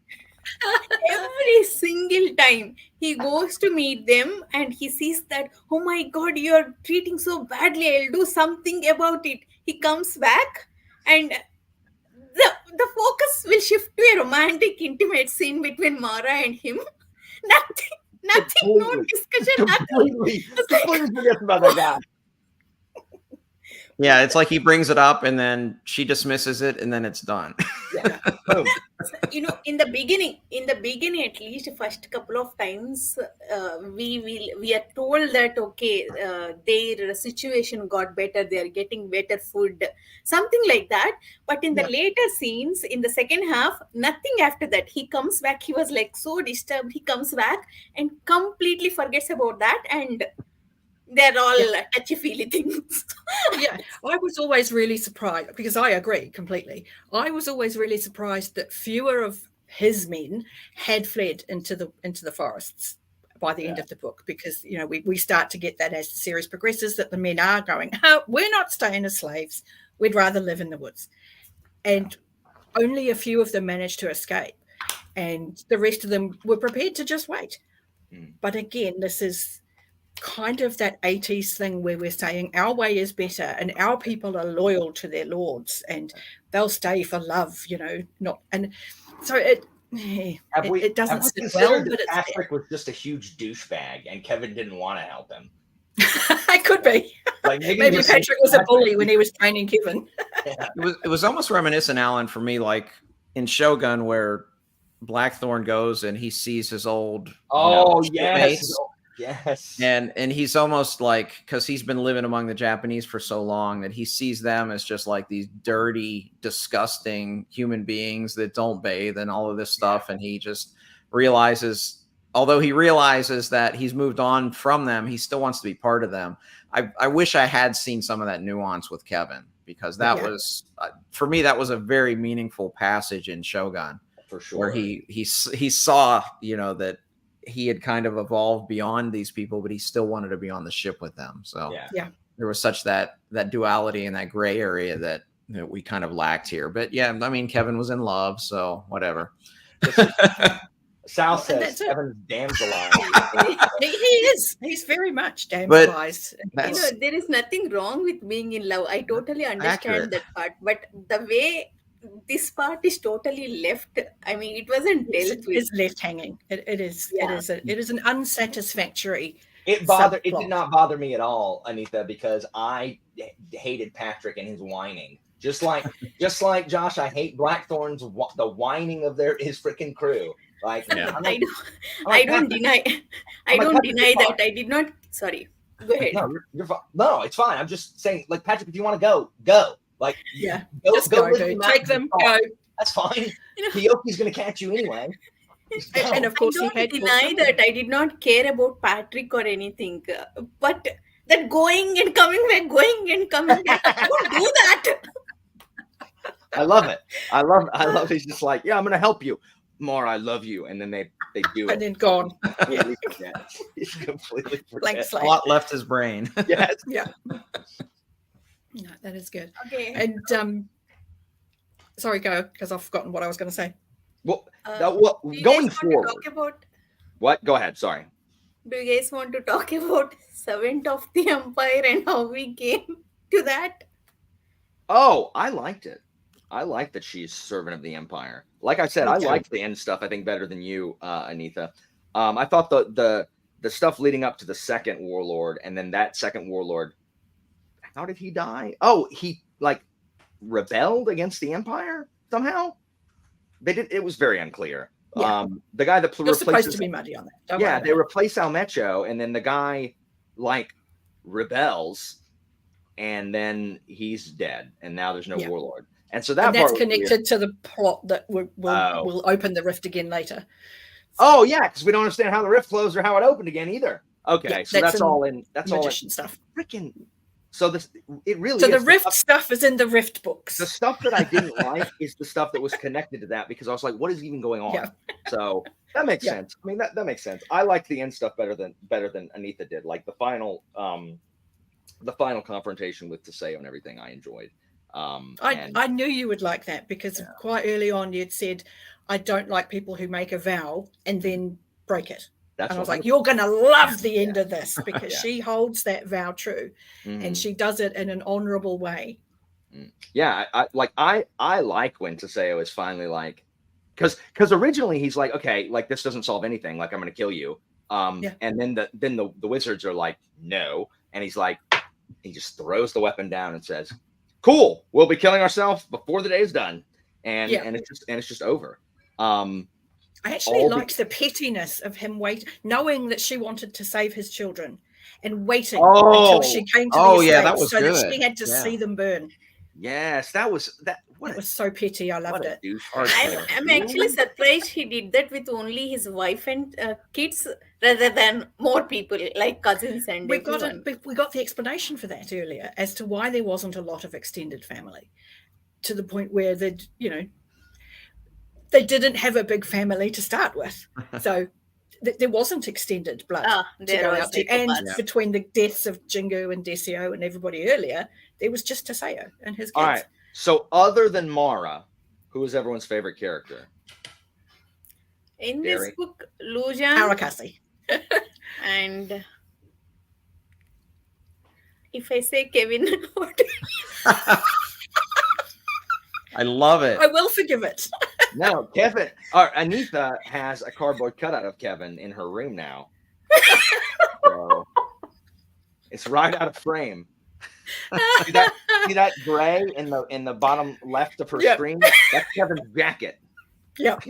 Every single time he goes to meet them and he sees that, oh my God, you're treating so badly, I'll do something about it. He comes back and the focus will shift to a romantic, intimate scene between Mara and him. Nothing, no discussion, nothing. Completely forget about that guy. Yeah, it's like he brings it up and then she dismisses it and then it's done. Yeah. Boom. In the beginning, at least first couple of times, we are told that okay, their situation got better, they are getting better food, something like that. But in the later scenes, in the second half, nothing after that. He comes back, he was like so disturbed. He comes back and completely forgets about that, and they're all touchy-feely things. Yeah, I was always really surprised, because I agree completely. I was always really surprised that fewer of his men had fled into the forests by the end of the book, because we start to get that as the series progresses, that the men are going, oh, we're not staying as slaves, we'd rather live in the woods. And only a few of them managed to escape, and the rest of them were prepared to just wait. But again, this is kind of that 80s thing where we're saying our way is better and our people are loyal to their lords and they'll stay for love, not. And so it doesn't sit well, but Patrick was just a huge douchebag and Kevin didn't want to help him. It could be. Like maybe Patrick was a bully when he was training Kevin. It was almost reminiscent, Alan, for me, like in Shogun, where Blackthorn goes and he sees his old shipmates. Yes. And he's almost like, because he's been living among the Japanese for so long, that he sees them as just like these dirty, disgusting human beings that don't bathe and all of this stuff. And he just realizes, although he realizes that he's moved on from them, he still wants to be part of them. I wish I had seen some of that nuance with Kevin, because that was, for me, that was a very meaningful passage in Shogun. For sure. Where he saw, that he had kind of evolved beyond these people, but he still wanted to be on the ship with them. So there was such that duality and that gray area that we kind of lacked here. But yeah, I mean, Kevin was in love, so whatever. Sal says Kevin's damselized. He is. He's very much damselized. There is nothing wrong with being in love. I totally understand that part. But the way this part is totally left, I mean, it wasn't dealt with. It's left hanging. It is an unsatisfactory. It did not bother me at all, Anitha, because I hated Patrick and his whining Just like Josh, I hate Blackthorn's the whining of his freaking crew. Like, Yeah. I don't deny that. I did not. Sorry. Go ahead. No, you're fine. No, it's fine. I'm just saying, like, Patrick, if you want to go. Like, Yeah, go, just go, live dude. the Take them, go. That's fine. Keoki's going to catch you anyway. And of course, I don't deny that I did not care about Patrick or anything, but that going and coming back, don't do that. I love it. I love. He's just like, yeah, I'm going to help you. Mara, I love you, and then they do it. And then gone. Completely forget. He's completely forget. Blank slate. Plot left his brain. Yes. Yeah. No, that is good. Okay. And sorry, go, because I've forgotten what I was going to say. Well, do you going guys want to forward. talk about? What? Go ahead. Sorry. Do you guys want to talk about Servant of the Empire and how we came to that? Oh, I liked it. I like that she's servant of the Empire. Like I said, I Okay. liked the end stuff. I think better than you, Anitha. I thought the stuff leading up to the second warlord, and then that second warlord. How did he die? Oh, he like rebelled against the Empire somehow. They did. It was very unclear. Yeah. The guy that You're supposed replaces to be muddy on that. Don't yeah, worry they about replace Almecho, and then the guy like rebels, and then he's dead, and now there's no Yeah. warlord, and so it. that And that's part was weird. connected to the plot that will Oh. open the rift again later. Oh yeah, because we don't understand how the rift closed or how it opened again either. Okay, Yeah, so that's in all in. That's all in magician stuff. freaking. So this it really. So is the rift stuff is in the rift books. The stuff that I didn't like is the stuff that was connected to that, because I was like, what is even going on? Yeah. So that makes Yeah. sense. I mean, that makes sense. I like the end stuff better than Anitha did. Like the final confrontation with Teseo and everything, I enjoyed. I knew you would like that, because quite early on you'd said, I don't like people who make a vow and then break it. That's And I was what like, you're going to love the end of this, because Yeah. she holds that vow true, Mhm. and she does it in an honorable way. Yeah, I like when Teseo is finally like, because originally he's like, okay, like this doesn't solve anything, like I'm gonna kill you. Yeah. And then the wizards are like, no, and he's like, he just throws the weapon down and says, cool, we'll be killing ourselves before the day's done, and Yeah. and it's just over. I actually all liked the pettiness of him knowing that she wanted to save his children, and waiting until she came to the yeah, that estate was so that good. she had to Yeah. see them burn. Yes, that was that. It was so petty. I loved it. I'm actually surprised he did that with only his wife and kids, rather than more people like cousins and We everyone. got the explanation for that earlier as to why there wasn't a lot of extended family, to the point where they didn't have a big family to start with, so there wasn't extended blood to there go was out to. And psychopaths. between the deaths of Jingu and Desio and everybody earlier, there was just Teseo and his kids. All right. So other than Mara, who was everyone's favorite character? In Derri. this book, Lujan Arakasi. and if I say Kevin, what? I love it. I will forgive it. No, Kevin. Anitha has a cardboard cutout of Kevin in her room now. So it's right out of frame. See that gray in the bottom left of her Yep. screen? That's Kevin's jacket. Yep.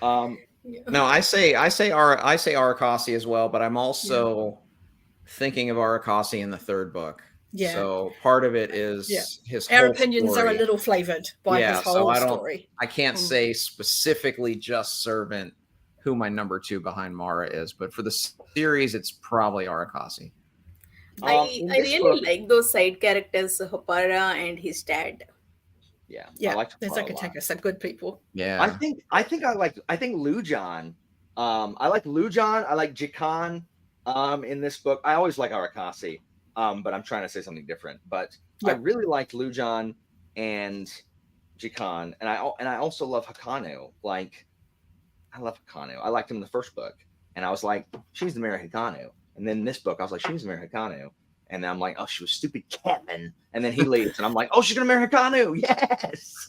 No, I say Arakasi as well, but I'm also thinking of Arakasi in the third book. Yeah. So part of it is his Our whole opinions story. are a little flavored by his so whole I don't- story. I can't say specifically just Servant who my number 2 behind Mara is, but for the series, it's probably Arakasi. I In this really book- like those side characters, Hopara and his dad. Yeah, Yeah, I liked there's Hopara a lot. Zakateka, some good people. Yeah. I think I like Lujan. I like Lujan. I like Jikan. In this book, I always like Arakasi. But I'm trying to say something different. But I Yeah. really liked Lujan and Jikan, and I also love Hakanu. Like, I love Hakanu. I liked him in the first book, and I was like, she needs to marry Hakanu. And then in this book, I was like, she needs to marry Hakanu. And then I'm like, oh, she was stupid Catman. And then he leaves, and I'm like, oh, she's gonna marry Hakanu. Yes.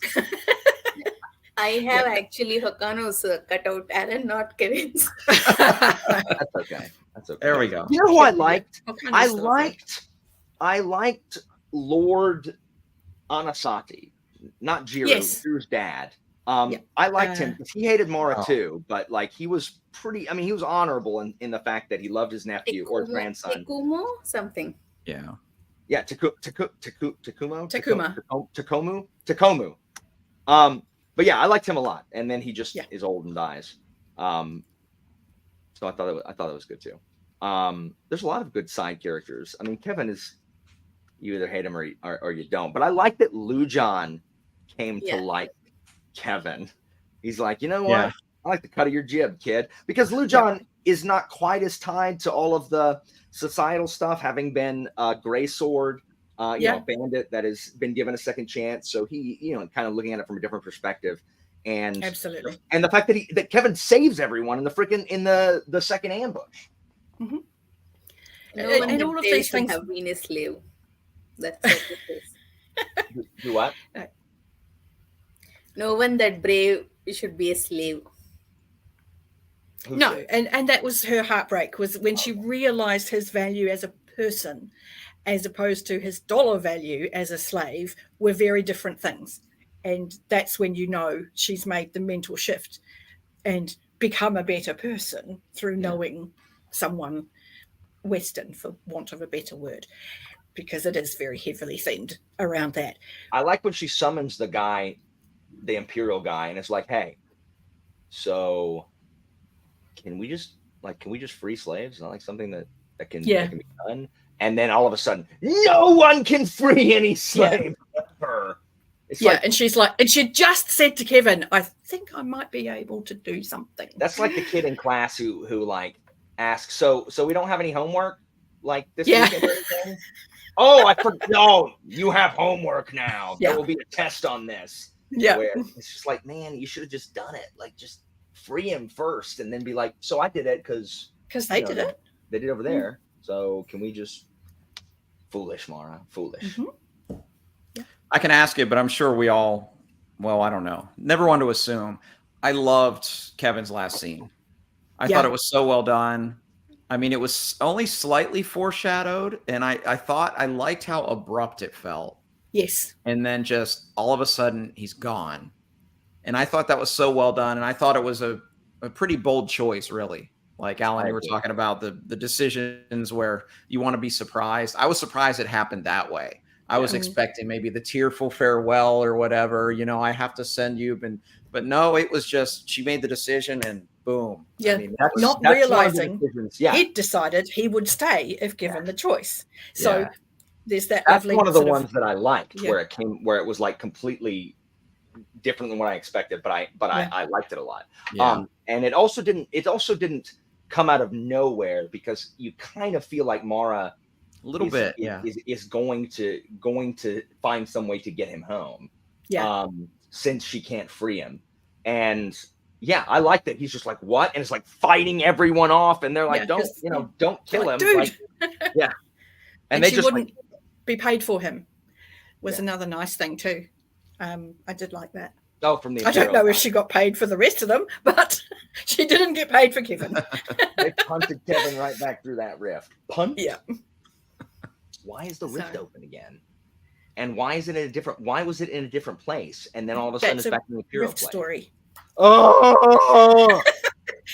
I have actually Hakanu's cutout, Alan, not Kevin's. That's okay. That's okay. There we go. You know who I liked? What kind I of stuff? liked Lord Anasati, not Jiru, Yes. Jiru's dad. Yeah. I liked him because he hated Mara Oh. too, but like he was pretty. I mean, he was honorable in the fact that he loved his nephew or his grandson. Tekumo something. Yeah. Yeah, Takumo, Takuma. Takomu. But yeah, I liked him a lot, and then he just is old and dies. So I thought it was good too. There's a lot of good side characters. I mean, Kevin is, you either hate him or you don't. But I like that Lujan came to like Kevin. He's like, you know what? Yeah. I like the cut of your jib, kid, because Lujan is not quite as tied to all of the societal stuff, having been a gray sword, you know, bandit that has been given a second chance. So he, you know, kind of looking at it from a different perspective. And Absolutely. And the fact that Kevin saves everyone in the second ambush. Mm-hmm. And all of these things have been a slave. That's what it is. Do what? No one that brave should be a slave. No, and that was her heartbreak, was when she realized his value as a person as opposed to his dollar value as a slave were very different things. And that's when you know she's made the mental shift and become a better person through knowing someone Western, for want of a better word, because it is very heavily themed around that. I like when she summons the guy, the Imperial guy, and it's like, hey, so can we just free slaves? Not like something that can be done. And then all of a sudden, no one can free any slave ever. It's and she's like, and she just said to Kevin, I think I might be able to do something. That's like the kid in class who like asks, so we don't have any homework like this weekend or anything? Oh, I forgot. No, you have homework now. There will be a test on this. Yeah. Where it's just like, man, you should have just done it. Like, just free him first and then be like, so I did it because they did it. They did over there. So can we just foolish, Mara? Foolish. Mm-hmm. I can ask it, but I'm sure we all, well, I don't know. Never want to assume. I loved Kevin's last scene. I thought it was so well done. I mean, it was only slightly foreshadowed, and I thought I liked how abrupt it felt. Yes. And then just all of a sudden, he's gone. And I thought that was so well done, and I thought it was a pretty bold choice, really. Like, Alan, you were talking about the decisions where you want to be surprised. I was surprised it happened that way. I was expecting maybe the tearful farewell or whatever, you know, I have to send you. But no, it was just, she made the decision and boom. Yeah, I mean, that's realizing he'd decided he would stay if given the choice. So there's that. That's one of the ones that I liked, where it was like completely different than what I expected, but I liked it a lot. Yeah. And it also didn't come out of nowhere, because you kind of feel like Mara is going to find some way to get him home. Since she can't free him. And I like that he's just like, what? And it's like fighting everyone off, and they're like, don't kill him. Dude. Like, and they she just wouldn't be paid for him was another nice thing too. I did like that. Oh, from the I don't know if she got paid for the rest of them, but she didn't get paid for Kevin. They punted Kevin right back through that rift. Punt. Yeah. Why is the rift open again? And why was it in a different place? And then all of a sudden it's back in the Imperial rift place. Story. Oh,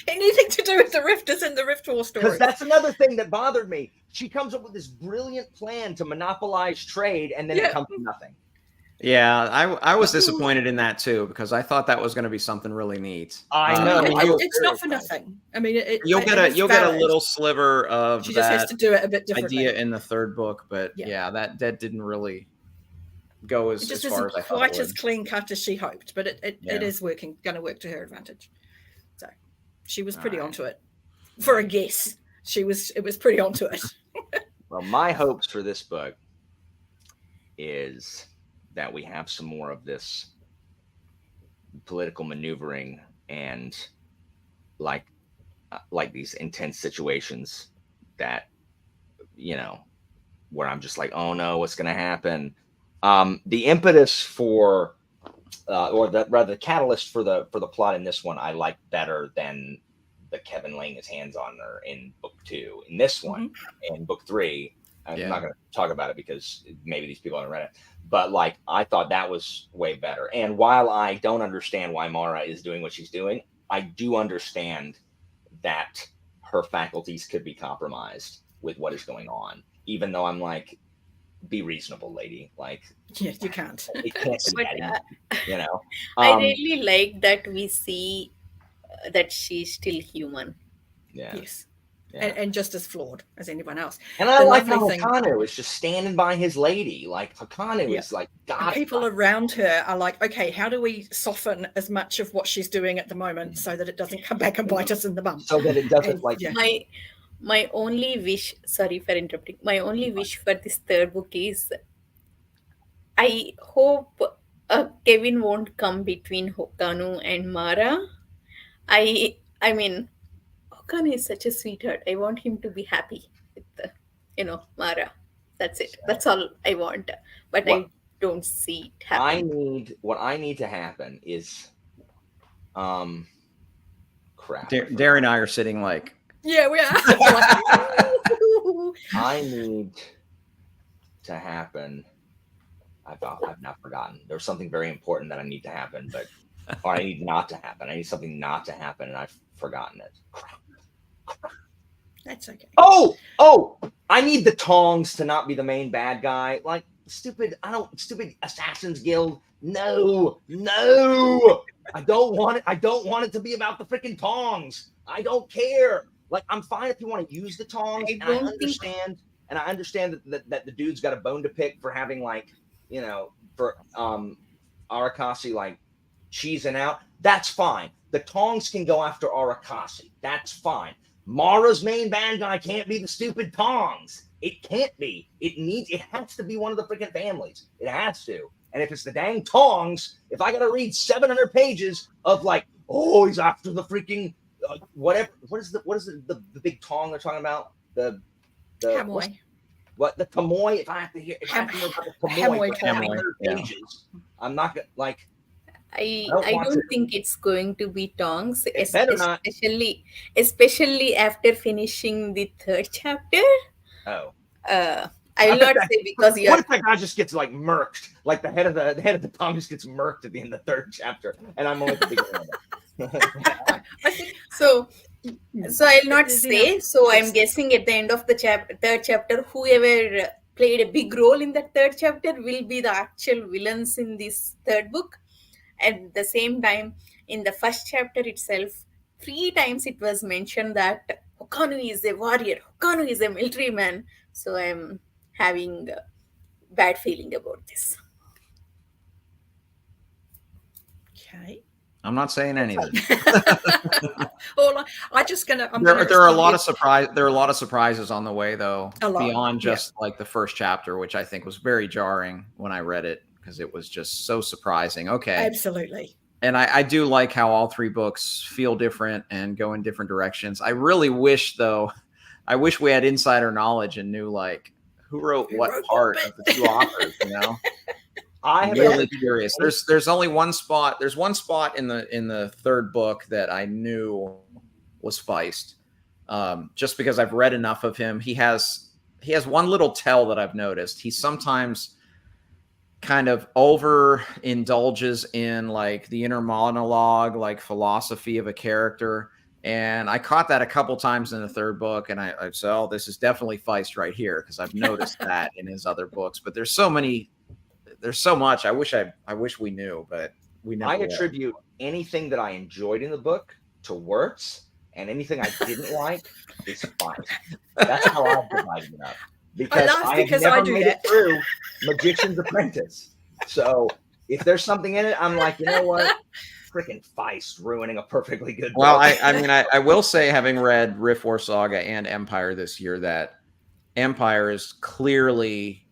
anything to do with the rift is in the Riftwar story. Because that's another thing that bothered me. She comes up with this brilliant plan to monopolize trade, and then it comes to nothing. Yeah, I was disappointed in that too, because I thought that was going to be something really neat. I know. It's not for nothing. I mean, you'll get a little sliver of she just has to do it a bit differently. Idea in the third book, but that didn't really go as far as I thought. It isn't quite as clean cut as she hoped, but it is going to work to her advantage. So she was pretty onto it. For a guess, it was pretty onto it. Well, my hopes for this book is that we have some more of this political maneuvering and like these intense situations that, you know, where I'm just like, oh no, what's going to happen? The impetus for, the catalyst for the plot in this one, I like better than the Kevin laying his hands on her in book 2. In this one, in book 3, I'm Yeah. not going to talk about it because maybe these people haven't read it, but like I thought that was way better. And while I don't understand why Mara is doing what she's doing, I do understand that her faculties could be compromised with what is going on. Even though I'm like, be reasonable, lady. Like, Yeah, you can't. it can't be But that easy, you know. I really like that we see that she's still human. Yeah. Yes. Yeah. And just as flawed as anyone else. And I The like how lovely thing- Hakano is just standing by his lady. Like Hakano Yeah. is like, And God. people around her are like, okay, how do we soften as much of what she's doing at the moment so that it doesn't come back and bite us in the bum? So that it doesn't And, like. yeah. My only wish, sorry for interrupting, my only wish for this third book is I hope Kevin won't come between Hokanu and Mara. I mean, Hokanu is such a sweetheart. I want him to be happy with Mara. That's it. That's all I want. But I don't see it happening. What I need to happen is crap. Derri and I are sitting like, Yeah, we are. I need to happen. I've not forgotten. There's something very important that I need to happen, or I need not to happen. I need something not to happen, and I've forgotten it. Crap. That's okay. Oh, I need the Tongs to not be the main bad guy. Like stupid Assassin's Guild. No. I don't want it. I don't want it to be about the freaking Tongs. I don't care. Like I'm fine if you want to use the Tongs, and I understand that the dude's got a bone to pick for having for Arakasi like cheesing out. That's fine. The Tongs can go after Arakasi. That's fine. Mara's main bad guy can't be the stupid Tongs. It can't be. It has to be one of the freaking families. It has to. And if it's the dang Tongs, if I got to read 700 pages of like, oh, he's after the freaking whatever. What is the big Tong they're talking about? The Hamoy. What the Kamoy? If I have to hear about the Kamoy for 700 pages, I'm not gonna like. I don't think it's going to be Tongs, especially after finishing the third chapter. Oh. I will not say because what if that guy just gets like murked? Like the head of the Tong just gets murked at the end of the third chapter, and I'm only at the beginning of it. I think so. So I'll not say. So I'm guessing at the end of the third chapter, whoever played a big role in that third chapter will be the actual villains in this third book. At the same time, in the first chapter itself, 3 times it was mentioned that Hokanu is a warrior, Hokanu is a military man. So I'm having a bad feeling about this. okay. I'm not saying anything. Well, I'm gonna. There are a lot of surprises on the way, though, beyond just like the first chapter, which I think was very jarring when I read it because it was just so surprising. Okay, absolutely. And I do like how all 3 books feel different and go in different directions. I really wish, though, we had insider knowledge and knew like who wrote what part of the 2 authors. You know. I'm really curious. There's only one spot. There's one spot in the third book that I knew was Feist, just because I've read enough of him. He has one little tell that I've noticed. He sometimes kind of over indulges in like the inner monologue, like philosophy of a character. And I caught that a couple times in the third book, and I said, "Oh, this is definitely Feist right here," because I've noticed that in his other books. But there's so much. I wish we knew, but we never. I attribute anything that I enjoyed in the book to Wirtz, and anything I didn't like is Feist. That's how I've divided it up. Because I have never made it through Magician's Apprentice. So if there's something in it, I'm like, you know what? Freaking Feist ruining a perfectly good book. Well, I will say, having read Riftwar Saga and Empire this year, that Empire is clearly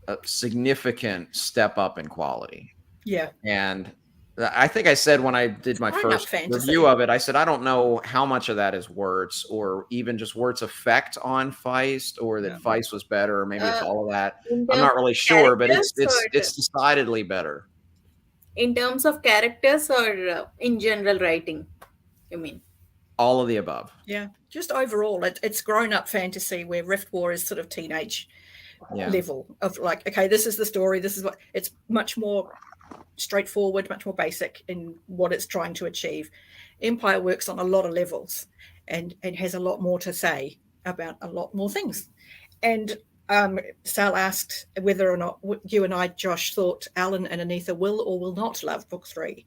a significant step up in quality. Yeah. And I think I said when I did my first review of it, I said, I don't know how much of that is Wirtz or even just Wirtz's effect on Feist, or that Feist was better, or maybe it's all of that. I'm not really sure, but it's decidedly better. In terms of characters or in general writing, you mean? All of the above. Yeah. Just overall, it's grown-up fantasy where Riftwar is sort of teenage level of like, okay, this is the story. This is what it's much more straightforward, much more basic in what it's trying to achieve. Empire works on a lot of levels and has a lot more to say about a lot more things. And Sal asked whether or not you and I, Josh, thought Alan and Anitha will or will not love book 3.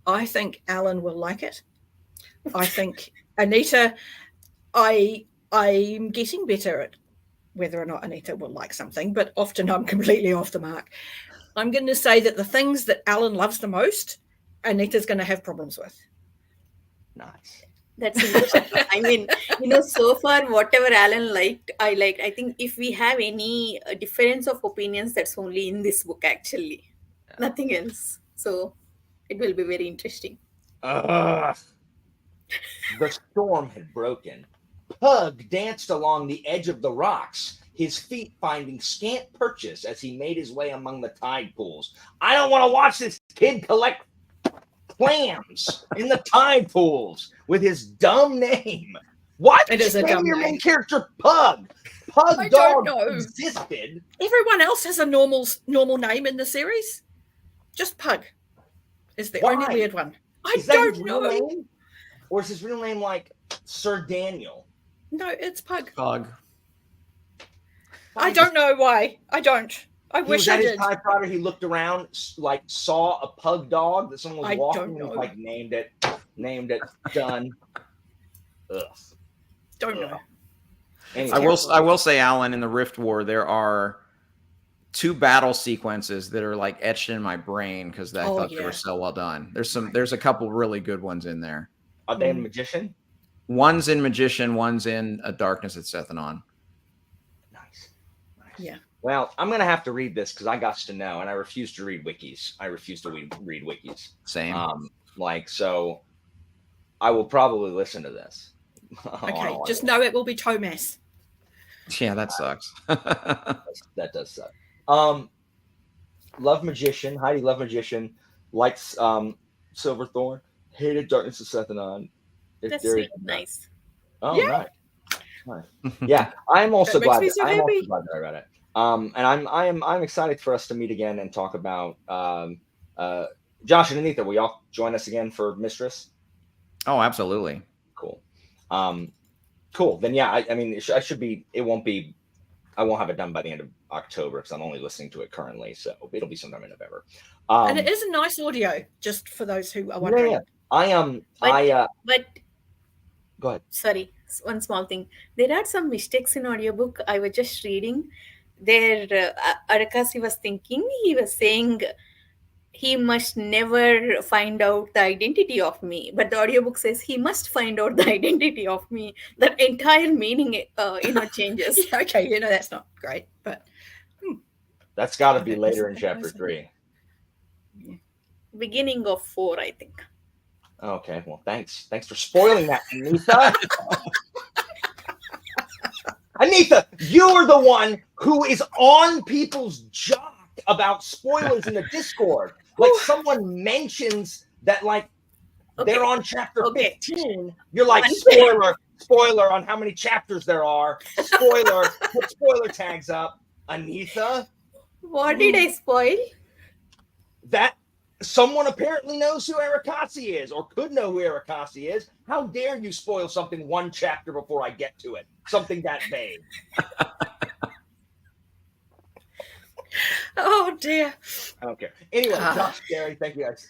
I think Alan will like it. I think Anitha, I'm getting better at whether or not Anitha will like something, but often I'm completely off the mark. I'm going to say that the things that Alan loves the most, Anita's going to have problems with. Nice. That's interesting. I mean, so far, whatever Alan liked, I liked. I think if we have any difference of opinions, that's only in this book, actually. Yeah. Nothing else. So it will be very interesting. The storm had broken. Pug danced along the edge of the rocks, his feet finding scant purchase as he made his way among the tide pools. I don't want to watch this kid collect clams in the tide pools with his dumb name. What? It is a dumb your name. Main character, Pug. Pug Dog existed. Everyone else has a normal name in the series. Just Pug is the only weird one. I don't know. Name? Or is his real name like Sir Daniel? No, it's Pug. Pug. I don't know why. I don't. I wish I did. His typewriter, he looked around, like saw a pug dog that someone was walking, and like named it, done. Ugh. Don't know. Anyway. I will say, Alan, in the Riftwar, there are 2 battle sequences that are like etched in my brain because I thought they were so well done. There's a couple really good ones in there. Are they in Magician? One's in Magician, one's in A Darkness at Sethanon. Nice. Yeah. Well, I'm going to have to read this because I got to know, and I refuse to read wikis. I refuse to read wikis. Same. So I will probably listen to this. Okay, just know it will be Tomas. Yeah, that sucks. That does suck. Love Magician. Heidi loved Magician. Likes Silverthorn. Hated Darkness of Sethanon. That's sweet. Nice. Oh, yeah. Nice. Yeah, I'm also glad. So I'm also glad that I read it. And I'm excited for us to meet again and talk about Josh and Anitha. Will y'all join us again for Mistress? Oh, absolutely. Cool. Cool. Then yeah, I mean, I should be. It won't be. I won't have it done by the end of October because I'm only listening to it currently, so it'll be sometime in November. And it is a nice audio, just for those who are wondering. Yeah. But go ahead. Sorry, one small thing. There are some mistakes in audiobook. I was just reading. There, Arakasi was thinking. He was saying he must never find out the identity of me, but the audiobook says he must find out the identity of me. That entire meaning, changes. Okay, that's not great, but that's got to be later in chapter 3. Beginning of 4, I think. Okay, well, thanks for spoiling that, Anitha. Anitha, you're the one who is on people's jock about spoilers in the Discord. Like someone mentions that, like they're on chapter 15. You're like, spoiler on how many chapters there are. Spoiler, put spoiler tags up. Anitha, what did I spoil? That someone apparently knows who Arakasi is, or could know who Arakasi is. How dare you spoil something 1 chapter before I get to it? Something that vague. Oh dear. I don't care. Anyway, Josh, Derri, thank you guys.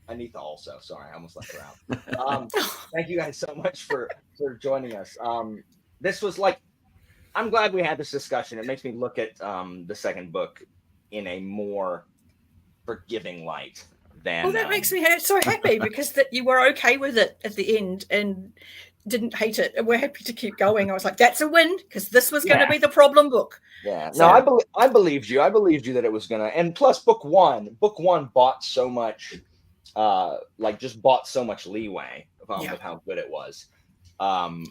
Anitha also. Sorry, I almost left her out. Thank you guys so much for joining us. This was like, I'm glad we had this discussion. It makes me look at the second book in a more forgiving light than. Well, that makes me so happy because that you were okay with it at the end and didn't hate it, and we're happy to keep going. I was like, that's a win because this was going to be the problem book. Yeah, so, no, I believed you. I believed you that it was gonna. And plus, book one bought so much, just bought so much leeway of how good it was.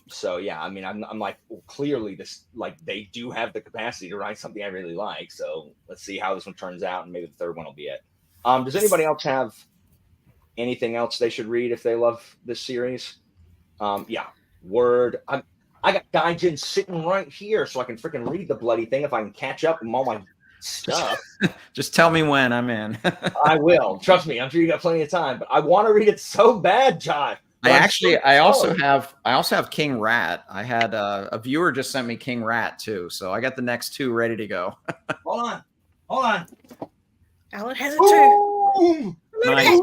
So yeah, I mean, I'm like, well, clearly this, like, they do have the capacity to write something I really like. So let's see how this one turns out, and maybe the third one will be it. Does anybody else have anything else they should read if they love this series? Yeah, Word. I got Gaijin sitting right here, so I can freaking read the bloody thing if I can catch up with all my stuff. Just tell me when I'm in. I will. Trust me. I'm sure you got plenty of time, but I want to read it so bad, Jive. I also have King Rat. I had a viewer just sent me King Rat too, so I got the next 2 ready to go. Hold on. Alan has it too. Nice.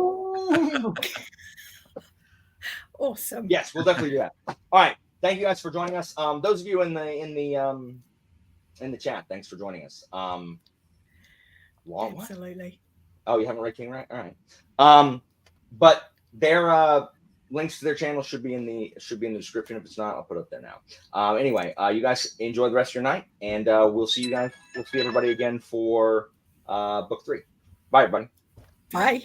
Awesome. Yes, we'll definitely do that. All right. Thank you guys for joining us. Those of you in the chat, thanks for joining us. Absolutely. Oh, you haven't read King Rat? All right. But their links to their channel should be in the description. If it's not, I'll put it up there now. Anyway, you guys enjoy the rest of your night, and we'll see everybody again for book 3. Bye, everybody. Bye.